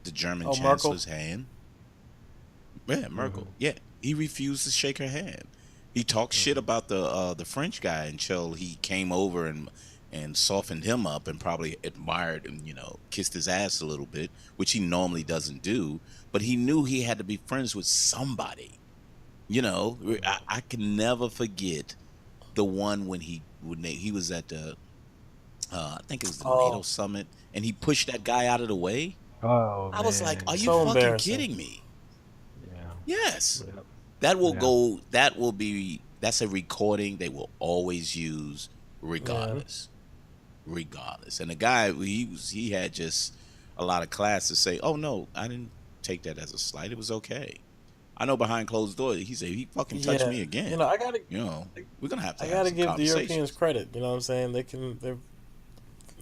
the German Oh, Merkel. chancellor's hand. Yeah, Hmm. Merkel. Yeah, he refused to shake her hand. He talked shit Hmm. about the French guy until he came over and softened him up and probably admired and kissed his ass a little bit, which he normally doesn't do. But he knew he had to be friends with somebody. I can never forget the one when he was at the I think it was the NATO Oh, summit and he pushed that guy out of the way. Oh I was like, "Are man. you so fucking embarrassing. kidding me?" Yeah. Yes. Yep. That will Yeah. go. That will be. That's a recording they will always use, Yeah. regardless. Regardless. And the guy, he had just a lot of class to say, "Oh no, I didn't take that as a slight. It was okay." I know behind closed doors, he said he fucking touched Yeah. me again. You know, I gotta We're gonna have to I have gotta some give the Europeans conversations. credit. You know what I'm saying? They're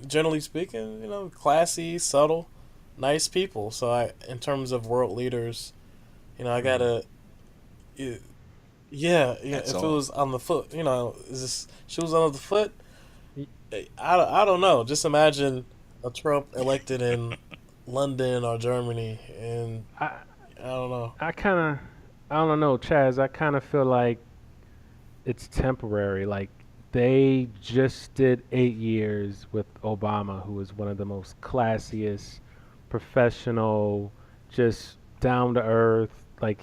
generally speaking, classy, subtle, nice people. So in terms of world leaders, I Hmm. gotta, y- yeah, yeah. That's If it all. was on the foot, is this shoes on the foot? I don't know. Just imagine a Trump elected in London or Germany, and I I don't know. I kind of I don't know, Chaz. I kind of feel like it's temporary. Like they just did 8 years with Obama, who was one of the most classiest, professional, just down to earth. Like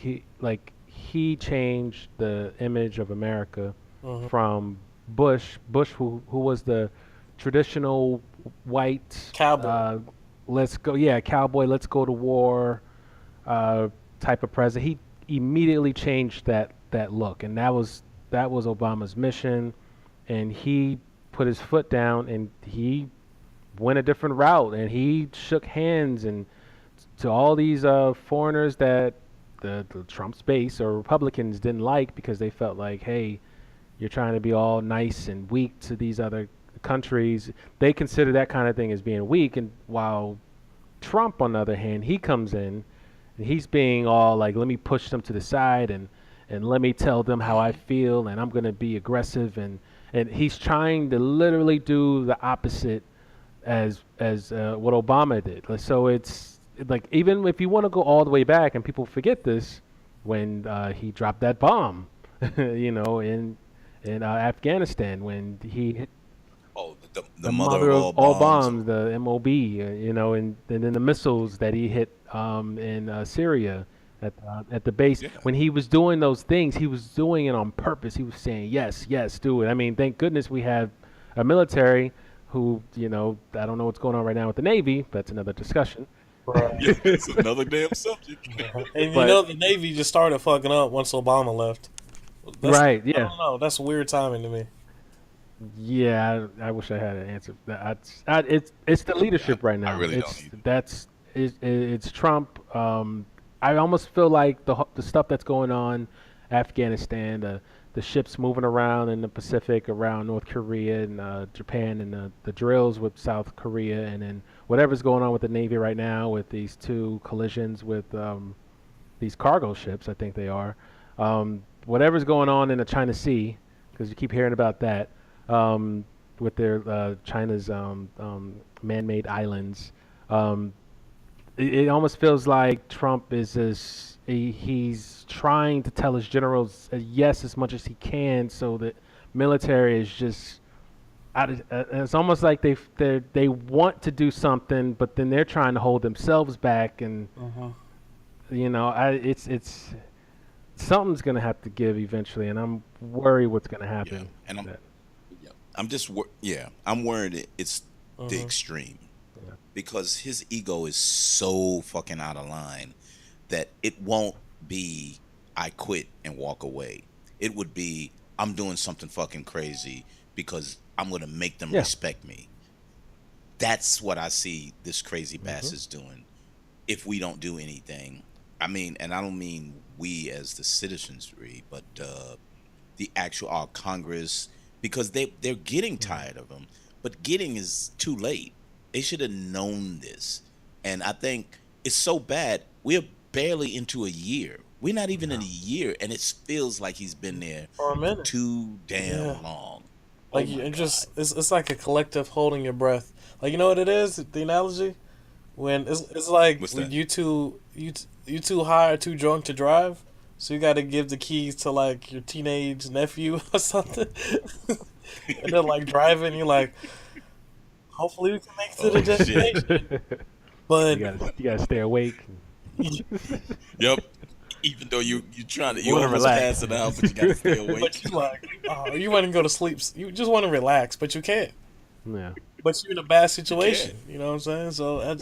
he changed the image of America Hmm. from Bush, who was the traditional white, Cowboy. let's go, yeah, cowboy, let's go to war, uh, type of president. He immediately changed that look, and that was Obama's mission, and he put his foot down and he went a different route, and he shook hands and to all these foreigners that the Trump's base or Republicans didn't like because they felt like, hey, you're trying to be all nice and weak to these other countries. They consider that kind of thing as being weak, and while Trump, on the other hand, he comes in and he's being all like, let me push them to the side and let me tell them how I Hmm. feel and I'm going to be aggressive and he's trying to literally do the opposite as what Obama did. So it's like even if you want to go all the way back and people forget this when he dropped that bomb, in Afghanistan when he hit Oh, the the mother mother of of all all bombs. bombs, the MOB, and then the missiles that he hit in Syria at the base. Yeah. When he was doing those things, he was doing it on purpose. He was saying, "Yes, yes, do it." I mean, thank goodness we have a military who, I don't know what's going on right now with the Navy. That's another discussion. Right. Yeah, that's another damn subject. And But the Navy just started fucking up once Obama left. That's right, I yeah, don't know. That's weird timing to me. yeah. I wish I had an answer. It's the Yeah, leadership right I now. really don't either. It's Trump. I almost feel like the stuff that's going on, Afghanistan, the ships moving around in the Pacific around North Korea and Japan, and the drills with South Korea, and then whatever's going on with the Navy right now with these two collisions with these cargo ships. I think they are. Whatever's going on in the China Sea, because you keep hearing about that, um, with their China's man-made islands. Um, it almost feels like Trump is he's trying to tell his generals yes as much as he can, so that military is just it's almost like they want to do something, but then they're trying to hold themselves back, and Hmm. it's something's gonna have to give eventually, and I'm worried what's gonna Yeah, happen. and That, I'm worried it's the Hmm. extreme yeah. because his ego is so fucking out of line that it won't be I quit and walk away. It would be I'm doing something fucking crazy because I'm gonna make them Yeah. respect me. That's what I see this crazy Hmm. bastard's doing if we don't do anything. I mean, and I don't mean we as the citizenry, but the actual our Congress, because they're getting Hmm. tired of him. But getting is too late. They should have known this, and I think it's so bad. We're barely into a year. We're not even in a No. year, and it feels like he's been there for a for minute. too Yeah. damn long. Oh Like my you God. just it's like a collective holding your breath. Like you know what it is? The analogy when it's like What's when that? you too high or too drunk to drive, so you got to give the keys to like your teenage nephew or something, and they're like driving. You're like, hopefully we can make it to the Oh shit. destination, but You gotta stay awake. Yep. Even though you trying to, You you want to almost relax. passing out, but you got to stay awake. but you like, you want to go to sleep. You just want to relax, but you can't. Yeah. But you're in a bad You can. situation. You know what I'm saying? So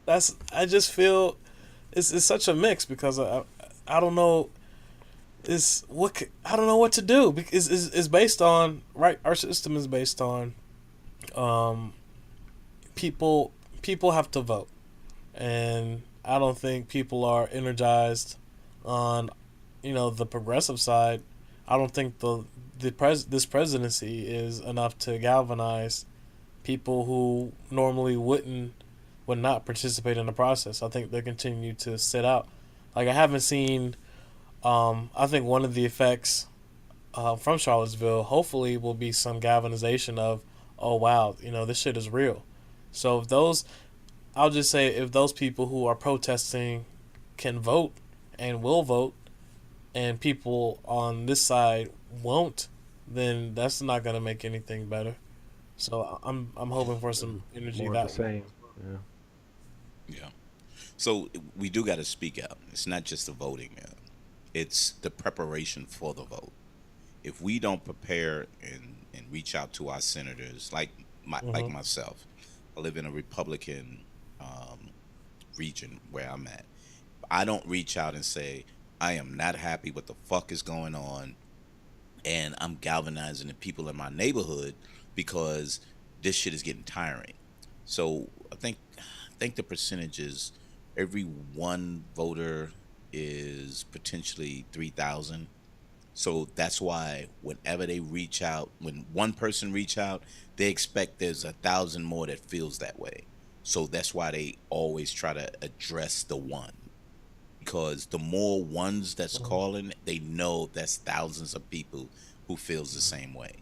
that's I just feel it's such a mix because I don't know I don't know what to do because it's based on right. Our system is based on um people have to vote, and I don't think people are energized on the progressive side. I don't think this presidency is enough to galvanize people who normally would not participate in the process. I think they continue to sit out. Like I haven't seen. I think one of the effects from Charlottesville hopefully will be some galvanization of, oh wow, this shit is real. So if those, I'll just say if those people who are protesting can vote and will vote, and people on this side won't, then that's not gonna make anything better. So I'm hoping for some energy More of the that way. same. Yeah. Yeah. So we do got to speak out. It's not just the voting. It's the preparation for the vote. If we don't prepare and reach out to our senators, like Mm-hmm. myself, I live in a Republican um, region where I'm at. I don't reach out and say I am not happy what the fuck is going on, and I'm galvanizing the people in my neighborhood because this shit is getting tiring. So I think the percentage is every one voter is potentially 3,000. So that's why whenever they reach out, when one person reach out, they expect there's 1,000 more that feels that way. So that's why they always try to address the one, because the more ones that's calling, they know that's thousands of people who feels the same way.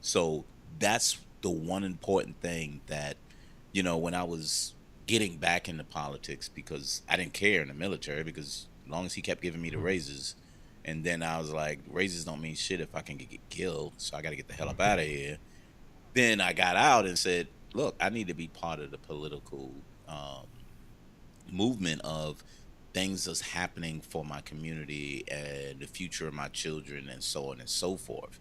So that's the one important thing that, when I was getting back into politics, because I didn't care in the military, because as long as he kept giving me the raises, and then I was like, raises don't mean shit if I can get killed, so I got to get the hell up out of here. Then I got out and said, look, I need to be part of the political um, movement of things that's happening for my community and the future of my children and so on and so forth.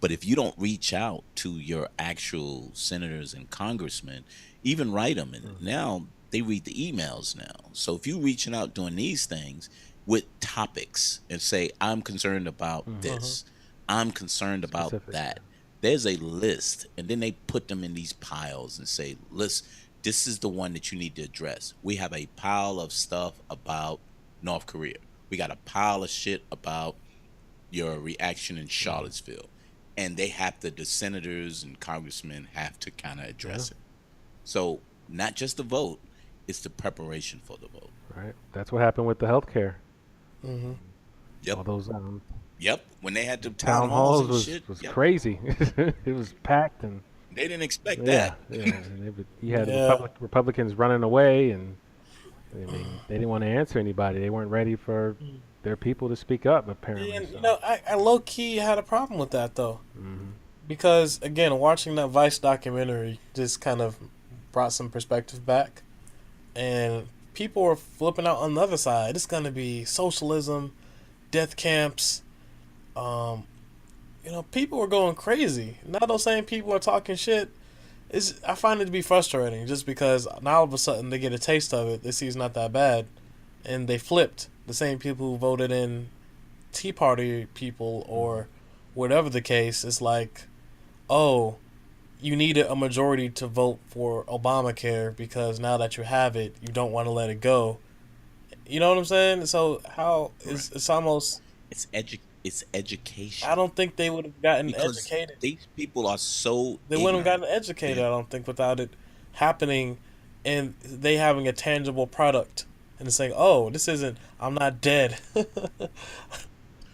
But if you don't reach out to your actual senators and congressmen, even write them, and now they read the emails now. So if you reaching out doing these things with topics and say, I'm concerned about Mm-hmm. this, I'm concerned about Specific. that, there's a list, and then they put them in these piles and say, list, this is the one that you need to address. We have a pile of stuff about North Korea. We got a pile of shit about your reaction in Charlottesville. And they have to, the senators and congressmen have to kind of Yeah. address it. So not just the vote, it's the preparation for the vote. Right. That's what happened with the healthcare. Mm-hmm. Yep. All those Yep. When they had the town town halls halls and shit, was yep. crazy. It was packed, and They didn't expect yeah, that. yeah. And you had Yeah. Republicans running away, and I mean they didn't want to answer anybody. They weren't ready for their people to speak up, apparently. And So. I low key had a problem with that though, Hmm. because again, watching that Vice documentary just kind of brought some perspective back, and people were flipping out on the other side. It's gonna be socialism, death camps. Um, people were going crazy. Now those same people are talking shit. I find it to be frustrating just because now all of a sudden they get a taste of it. They see it's not that bad, and they flipped. The same people who voted in Tea Party people or whatever the case, it's like, oh, you needed a majority to vote for Obamacare because now that you have it, you don't want to let it go. You know what I'm saying? So how Right. it's almost It's education, I don't think they would have gotten because educated. these people are so They wouldn't have ignorant. gotten educated, Yeah. I don't think, without it happening and they having a tangible product. and it's like, oh, this isn't. I'm not dead.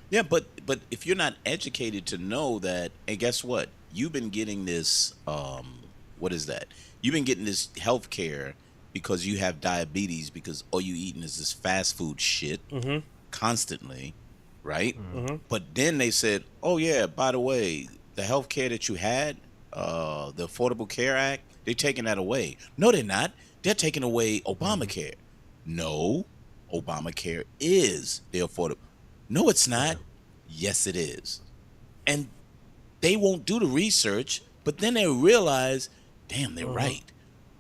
Yeah, but if you're not educated to know that, and guess what? You've been getting this what is that? You've been getting this health care because you have diabetes because all you eating is this fast food shit constantly, right? But then they said, "Oh yeah, by the way, the health care that you had, the Affordable Care Act, they're taking that away." No, they're not. They're taking away Obamacare. No, Obamacare is the affordable. No, it's not. Yes, it is. And they won't do the research, but then they realize, damn, they're right.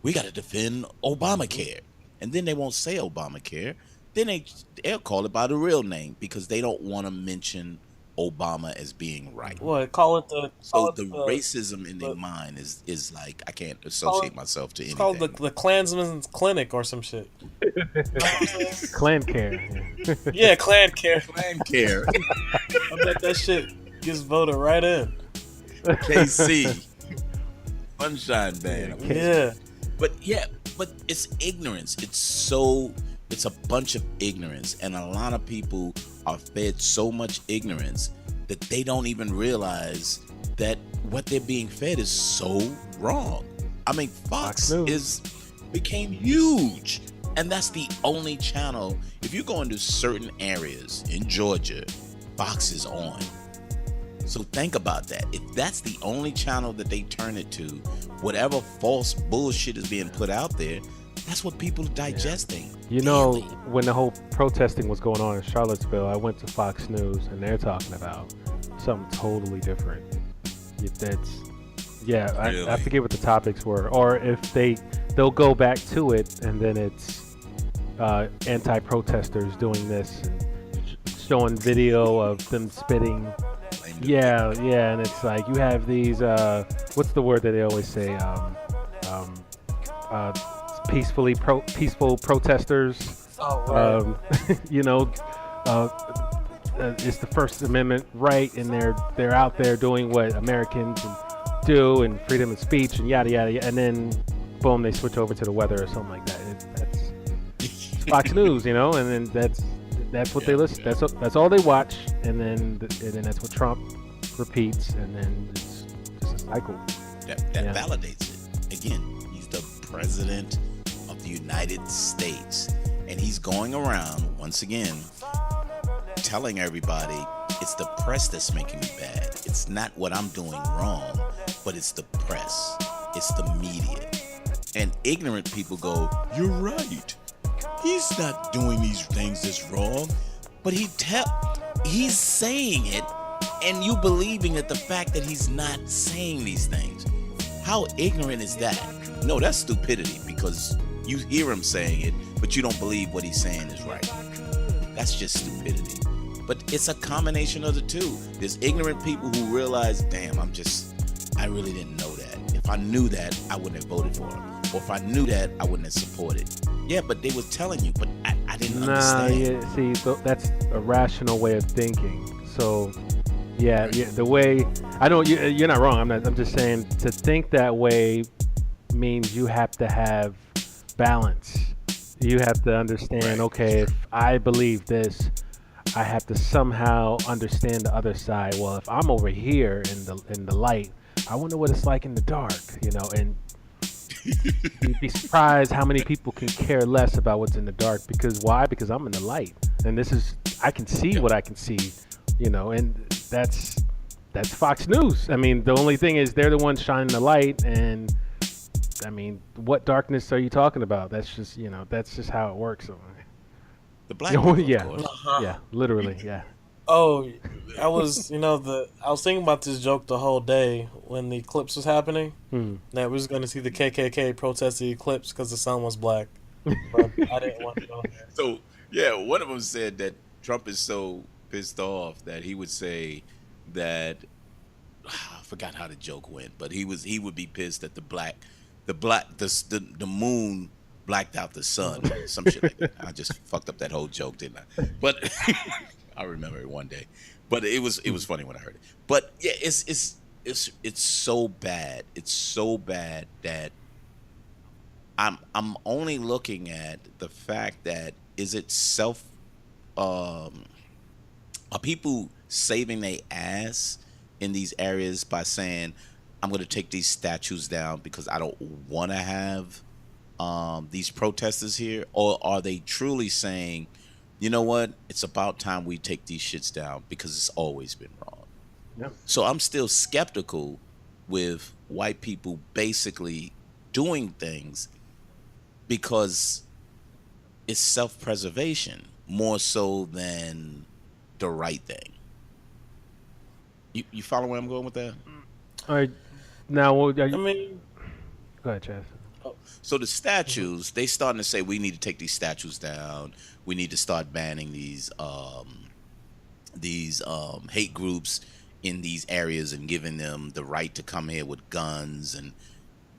We got to defend Obamacare. And then they won't say Obamacare. Then they'll call it by the real name because they don't want to mention Obama as being right. What? Call it the. So the racism in their mind is like, I can't associate myself to anything. It's called the Klansman's Clinic or some shit. Clan care. Yeah, Klan Care. Plan care. I bet that shit gets voted right in. KC. Sunshine Band. Yeah. But it's ignorance. It's a bunch of ignorance. And a lot of people are fed so much ignorance that they don't even realize that what they're being fed is so wrong. I mean, Fox became huge. And that's the only channel. If you go into certain areas in Georgia, Fox is on. So think about that. If that's the only channel that they turn it to, whatever false bullshit is being put out there, that's what people are digesting. You know, when the whole protesting was going on in Charlottesville, I went to Fox News and they're talking about something totally different. Really? I forget what the topics were, or if they'll go back to it and then it's anti-protesters doing this and showing video of them spitting. Yeah, and it's like you have these what's the word that they always say? Peaceful protesters. Oh, right. You know, it's the First Amendment right, and they're out there doing what Americans do and freedom of speech and yada yada, and then boom, they switch over to the weather or something like that. That's Fox News, you know, and then that's what they listen. That's all they watch, and then that's what Trump repeats, and then it's just a cycle. That validates it. Again, he's the president of the United States, and he's going around once again telling everybody it's the press that's making me bad. It's not what I'm doing wrong, but it's the press. It's the media. And ignorant people go, "You're right. He's not doing these things that's wrong." But he's saying it, and you believing that the fact that he's not saying these things. How ignorant is that? No, that's stupidity, because you hear him saying it, but you don't believe what he's saying is right. That's just stupidity. But it's a combination of the two. There's ignorant people who realize, damn, I really didn't know that. If I knew that, I wouldn't have voted for him. Or if I knew that, I wouldn't have supported. Yeah, but they were telling you, but I didn't understand. Yeah, see, that's a rational way of thinking. So, the way I don't, you're not wrong. I'm just saying to think that way means you have to have balance. You have to understand. Okay, if I believe this, I have to somehow understand the other side. Well, if I'm over here in the light, I wonder what it's like in the dark, you know, and you'd be surprised how many people can care less about what's in the dark. Because why? Because I'm in the light, and I can see what I can see, you know, and that's Fox News. I mean, the only thing is they're the ones shining the light, and I mean, what darkness are you talking about? That's just, you know, that's just how it works. The black people, yeah, of course. yeah, literally, yeah. Oh, I was thinking about this joke the whole day when the eclipse was happening. That we was going to see the KKK protest the eclipse because the sun was black. But I didn't want to go there. So, yeah, one of them said that Trump is so pissed off that he would say that, I forgot how the joke went, but he would be pissed that the moon blacked out the sun, some shit like that. I just fucked up that whole joke, didn't I? But I remember it one day. But it was funny when I heard it. But yeah, it's so bad. It's so bad that I'm only looking at the fact that is it self? Um, are people saving their ass in these areas by saying, "I'm going to take these statues down because I don't want to have these protesters here," or are they truly saying, "You know what? It's about time we take these shits down because it's always been wrong." Yeah. So I'm still skeptical with white people basically doing things because it's self-preservation more so than the right thing. You follow where I'm going with that? All right. Now, I mean, go ahead, Chaz. So the statues, they starting to say we need to take these statues down. We need to start banning these hate groups in these areas and giving them the right to come here with guns. And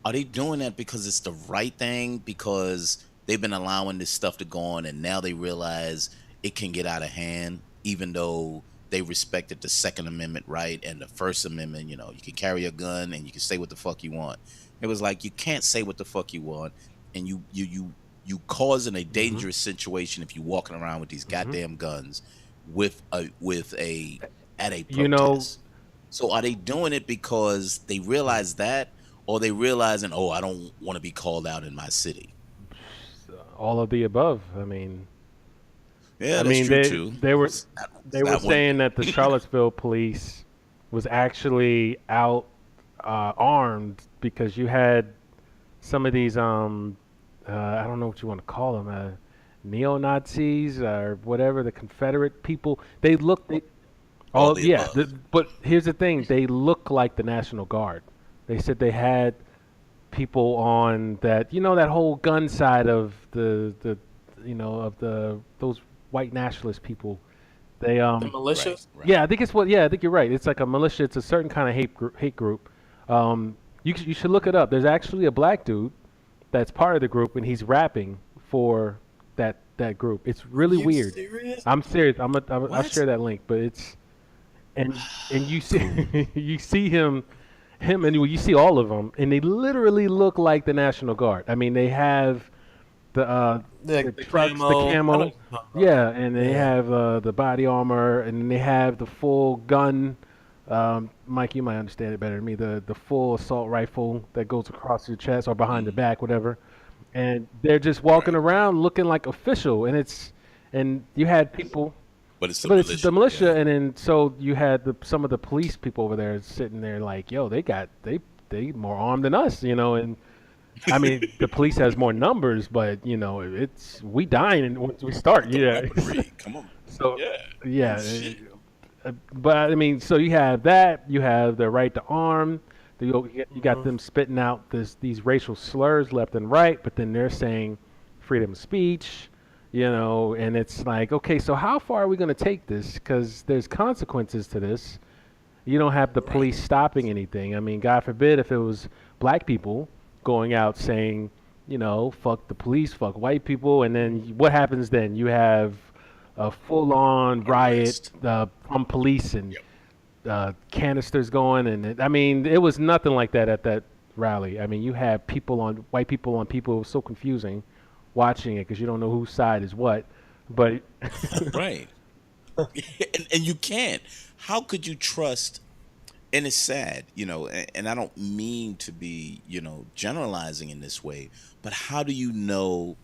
are they doing that because it's the right thing? Because they've been allowing this stuff to go on, and now they realize it can get out of hand, even though they respected the Second Amendment right and the First Amendment. You know, you can carry a gun and you can say what the fuck you want. It was like you can't say what the fuck you want, and you causing a dangerous situation if you walking around with these goddamn guns with a at a protest. You know, so are they doing it because they realize that, or they realizing, oh, I don't want to be called out in my city? all of the above. I mean, Yeah, I that's mean, true too. they were It's not- they it's were not one saying thing. that the Charlottesville police was actually out armed because you had some of these I don't know what you want to call them, neo Nazis or whatever, the Confederate people. They look All oh the yeah, above. but here's the thing: they look like the National Guard. They said they had people on that, that whole gun side of the of those white nationalist people. They the militia. Right. yeah, I think I think you're right. It's like a militia. It's a certain kind of hate group. You should look it up. There's actually a black dude that's part of the group, and he's rapping for that group. It's really You weird. serious? I'm serious. I'll What? share that link, but it's and you see you see him and you see all of them, and they literally look like the National Guard. I mean, they have the trucks, camo. the I camo, don't know. yeah, and they Yeah. have the body armor, and they have the full gun. Mike, you might understand it better than me. The full assault rifle that goes across your chest or behind the back, whatever. And they're just walking around looking like official, and you had people. But it's the But militia. it's the militia, yeah. and then so you had some of the police people over there sitting there like, yo, they more armed than us, and I mean the police has more numbers, but it's we dying and once we start, The yeah. weaponry. Come on. So Yeah. yeah, Shit. but I mean, so you have that, you have the right to arm, you got them spitting out these racial slurs left and right, but then they're saying freedom of speech. And it's like, okay, so how far are we going to take this? Because there's consequences to this. You don't have the police stopping anything. I mean, God forbid if it was black people going out saying, fuck the police, fuck white people, and then what happens then? You have a full-on riot from police and canisters going, and I mean, it was nothing like that at that rally. I mean, you had white people on people. It was so confusing watching it because you don't know whose side is what. But Right. and you can't. How could you trust? And it's sad, and I don't mean to be, generalizing in this way, but how do you know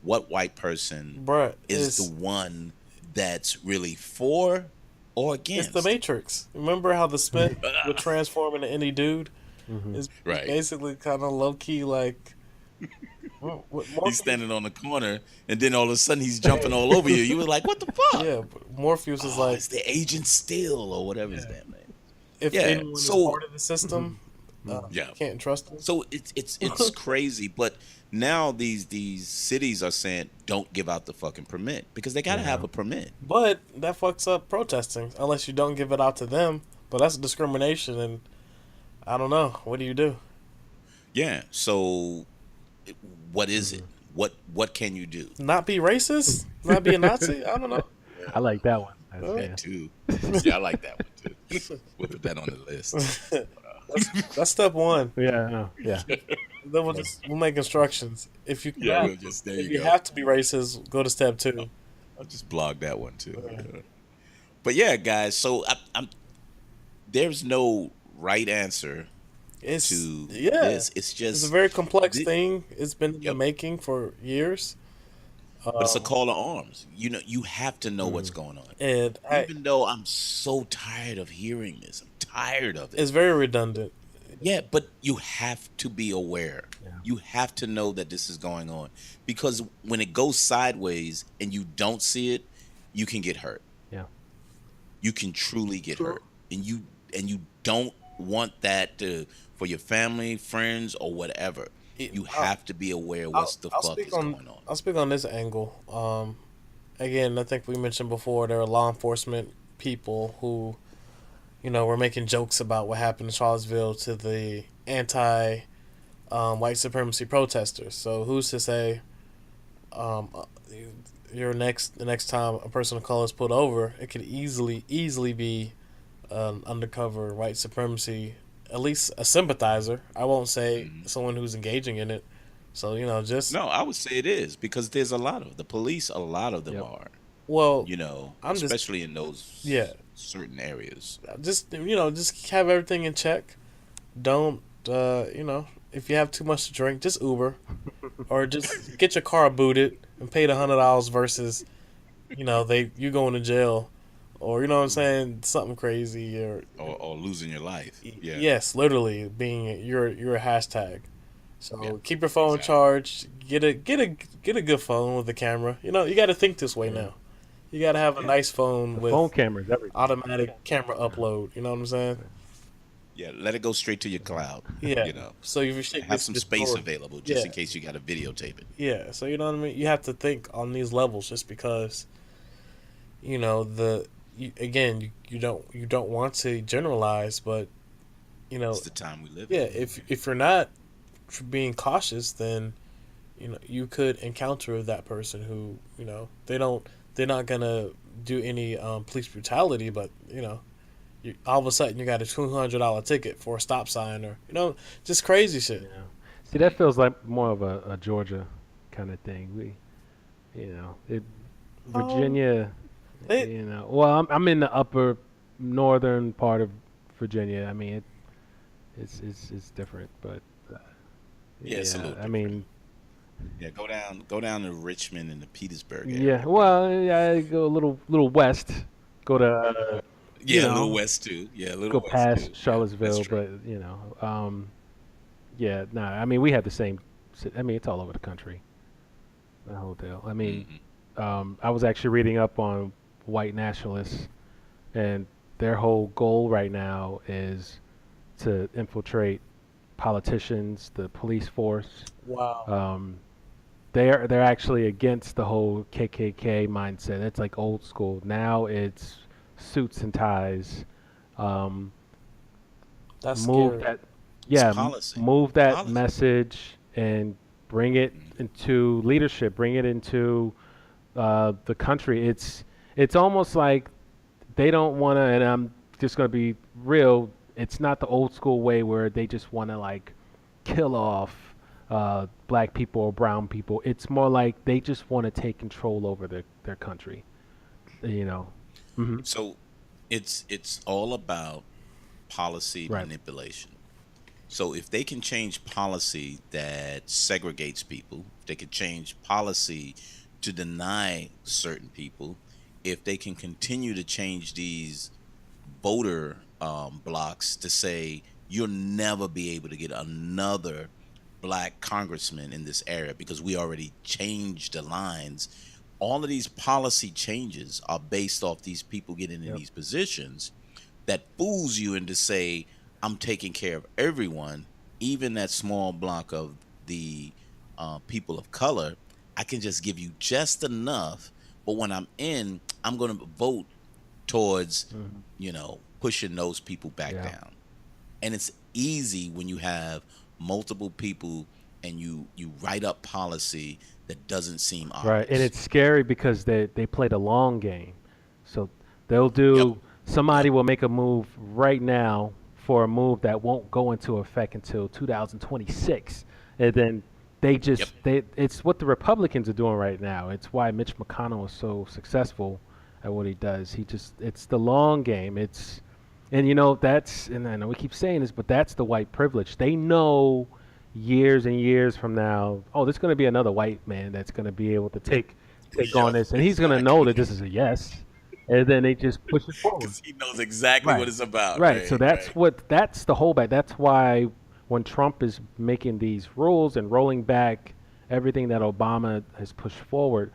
what white person Bruh, is it's, the one that's really for or it's against? the Matrix. Remember how the Smith would transform into any dude? It's Right. basically kind of low key like. He's standing on the corner, and then all of a sudden he's jumping all over you. You were like, "What the fuck?" Yeah, but Morpheus is Oh, like, it's the Agent Steel or whatever his damn name. if yeah, anyone is so- part of the system, Yeah. you can't trust them. So it's crazy, but now these cities are saying don't give out the fucking permit because they gotta have a permit. But that fucks up protesting unless you don't give it out to them. But that's discrimination, and I don't know. What do you do? Yeah. So what is it? What can you do? Not be racist? Not be a Nazi? I don't know. I like that one. Oh. Yeah. That too. Yeah, I like that one too. We'll put that on the list. That's step one. Yeah, no, yeah. then we'll make instructions. If you Yeah, cannot, we'll just there if you you go. have to be racist, go to step two. I'll just blog that one too. Uh, Yeah. But yeah, guys. So I'm there's no right answer It's to yeah, this. It's it's a just, very complex thi- thing. It's been in the yep. making for years. But it's a Um, call to arms. You know, you have to know what's Mm. going on. and I Even though I'm so tired of hearing this, I'm tired of it. it's very redundant. Yeah, but you have to be aware. Yeah. You have to know that this is going on because when it goes sideways and you don't see it, you can get hurt. Yeah. You can truly get Sure. hurt, and you don't want that to for your family, friends, or whatever. It- You I'll, have to be aware what's the fuck is going on. I'll speak on this angle. Again, I think we mentioned before there are law enforcement people who, were making jokes about what happened in Charlottesville to the anti white supremacy protesters. So who's to say, um, uh, the next time a person of color is pulled over, it could easily be an undercover white supremacy, at least a sympathizer. I won't say Mhm. someone who's engaging in it. So just No, I would say it is because there's a lot of the police. A lot of them Yep. are, well, I'm just especially in those yeah, certain areas. just have everything in check. Don't if you have too much to drink, just Uber or just get your car booted and pay the $100 versus you going to jail or you know what I'm saying something crazy or Or losing your life. Yeah, yes, literally being you're a hashtag. yeah, So keep your phone exactly. charged. Get a good phone with a camera. You got to think this way Yeah. now. You got to have a Yeah, nice phone The with phone camera is everything. automatic camera Yeah. upload. You know what I'm saying? yeah. Let it go straight to your cloud. Yeah. You know, So if your shit have gets some space destroyed, available just yeah, in case you got to videotape it. yeah. So you know what I mean. You have to think on these levels just because you know the again you don't want to generalize, but It's the time we live yeah. in. If you're not being cautious, then you could encounter that person who they're not gonna do any police brutality, but all of a sudden you got a $200 ticket for a stop sign or just crazy shit. Yeah. See, that feels like more of a Georgia kind of thing. It Um, Virginia. they Well, I'm in the upper northern part of Virginia. I mean, it's different, but uh, Yeah, it's a yeah. little I different. mean, Yeah, go down to Richmond and the Petersburg yeah. area. Well, yeah, I go a little west. Go to you Yeah, a little know west too. Yeah, a little go west too. past Yeah, that's Charlottesville, true. but yeah. Nah. I mean, we have the same. I mean, it's all over the country. The whole deal. I mean, Hmm. I was actually reading up on white nationalists, and their whole goal right now is to infiltrate politicians, the police force. wow. Um, they're actually against the whole KKK mindset. It's like old school. Now it's suits and ties. Um, That's move scary. that, It's yeah, policy. move that Policy. message and bring it Mhm. into leadership. Bring it into the country. It's almost like they don't want to. And I'm just gonna be real. It's not the old school way where they just want to like kill off black people or brown people. It's more like they just want to take control over their country. You know. Hmm. So it's all about policy Right. manipulation. So if they can change policy that segregates people, if they could change policy to deny certain people, if they can continue to change these voter blocks to say you'll never be able to get another black congressman in this area because we already changed the lines. All of these policy changes are based off these people getting in Yep. these positions that fools you into say I'm taking care of everyone, even that small block of the people of color. I can just give you just enough, but when I'm in, I'm going to vote towards, Hmm. pushing those people back Yeah. down. And it's easy when you have multiple people and you write up policy that doesn't seem Right, and obvious. it's scary because they play the long game. So they'll Yep, do yep. somebody will make a move right now for a move that won't go into effect until 2026, And then they Yep. just it's what the Republicans are doing right now. It's why Mitch McConnell is so successful at what he does. It's the long game. And that's, and I know we keep saying this, but that's the white privilege. They know years and years from now, oh, there's going to be another white man that's going to be able to take on Yep. this, and he's going to know that this is a yes, and then they just push it forward. Because he knows exactly what Right. it's about. Right. So that's the holdback. That's why when Trump is making these rules and rolling back everything that Obama has pushed forward,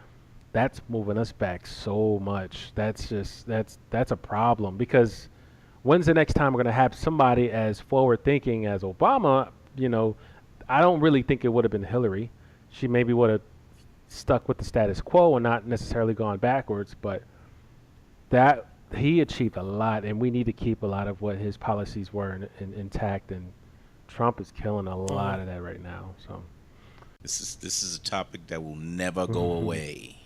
that's moving us back so much. That's a problem, because when's the next time we're going to have somebody as forward thinking as Obama? I don't really think it would have been Hillary. She maybe would have stuck with the status quo and not necessarily gone backwards, but that he achieved a lot, and we need to keep a lot of what his policies were intact. And Trump is killing a lot of that right now. So This is a topic that will never go away.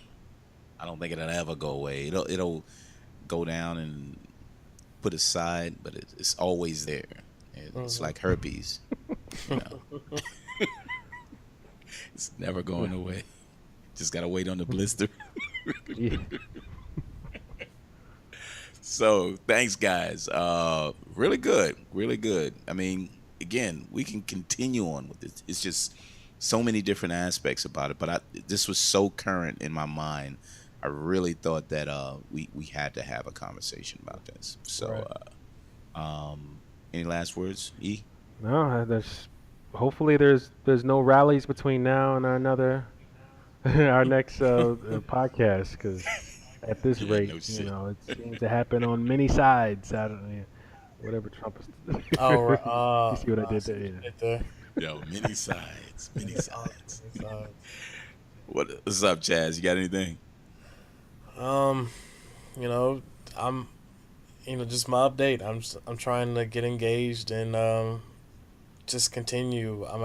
I don't think it'll ever go away. It'll go down and put aside, but it's always there. It's like herpes. You know? It's never going away. Just gotta wait on the blister. yeah. So thanks, guys. Really good, really good. I mean, again, we can continue on with this. It's just so many different aspects about it. But this was so current in my mind. I really thought that we had to have a conversation about this. So, any last words, E? No, hopefully there's no rallies between now and our next podcast, because at this Yeah, rate, no shit. it seems to happen on many sides. I don't know, whatever Trump is. Oh, right. You see what I did there? Yeah. Right there. Yo, many sides, many sides. Uh, What's up, Chaz? You got anything? I'm, just my update. I'm trying to get engaged and just continue. I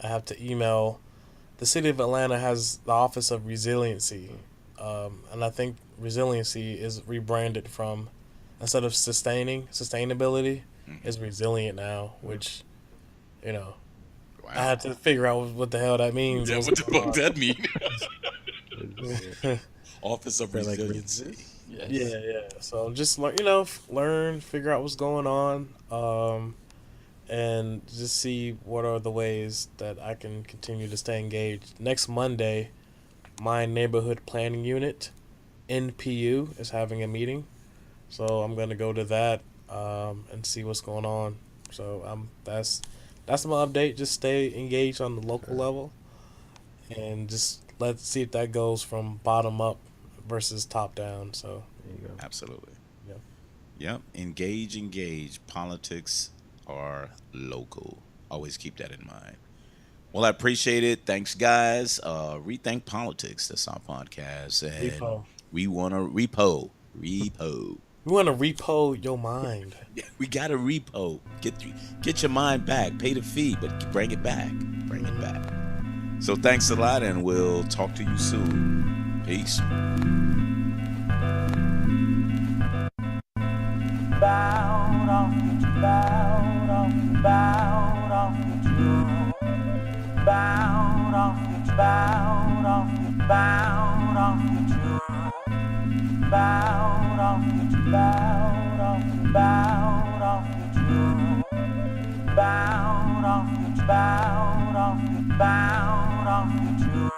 have to email. The city of Atlanta has the Office of Resiliency, and I think resiliency is rebranded from, instead of sustainability, is resilient now, which, Wow. I had to figure out what the hell that means. Yeah, what the fuck that mean? Office of Feel like Resiliency. Yes. Yeah. So just learn, figure out what's going on, and just see what are the ways that I can continue to stay engaged. Next Monday, my neighborhood planning unit, NPU, is having a meeting, so I'm gonna go to that and see what's going on. So that's my update. Just stay engaged on the local level, and just let's see if that goes from bottom up versus top down. So There you go. Absolutely. yeah. Yep. Engage. Politics are local. Always keep that in mind. Well, I appreciate it. Thanks, guys. Rethink Politics. That's our podcast. And Repo. we want to repo. You want to repo your mind. Yeah, we got to repo. Get your mind back. Pay the fee, but bring it back. Bring it back. So thanks a lot, and we'll talk to you soon. Peace. Bowed off your bowed off your bowed off your jewel. Bowed off your bowed off your bowed off your jewel. Bowed off your bowed off your bowed off your jewel. Bowed off your bowed off your bowed off your jewel.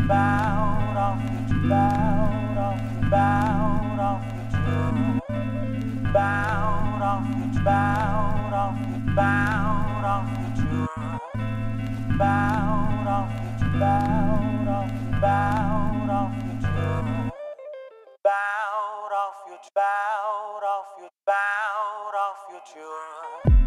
Bowed off your bowed off your bowed off your jewel. Bowed off your bowed off your bowed off your jewel. Bowed off your bowed off your bowed off your jewel. Bowed off your bowed off your bowed off your jewel.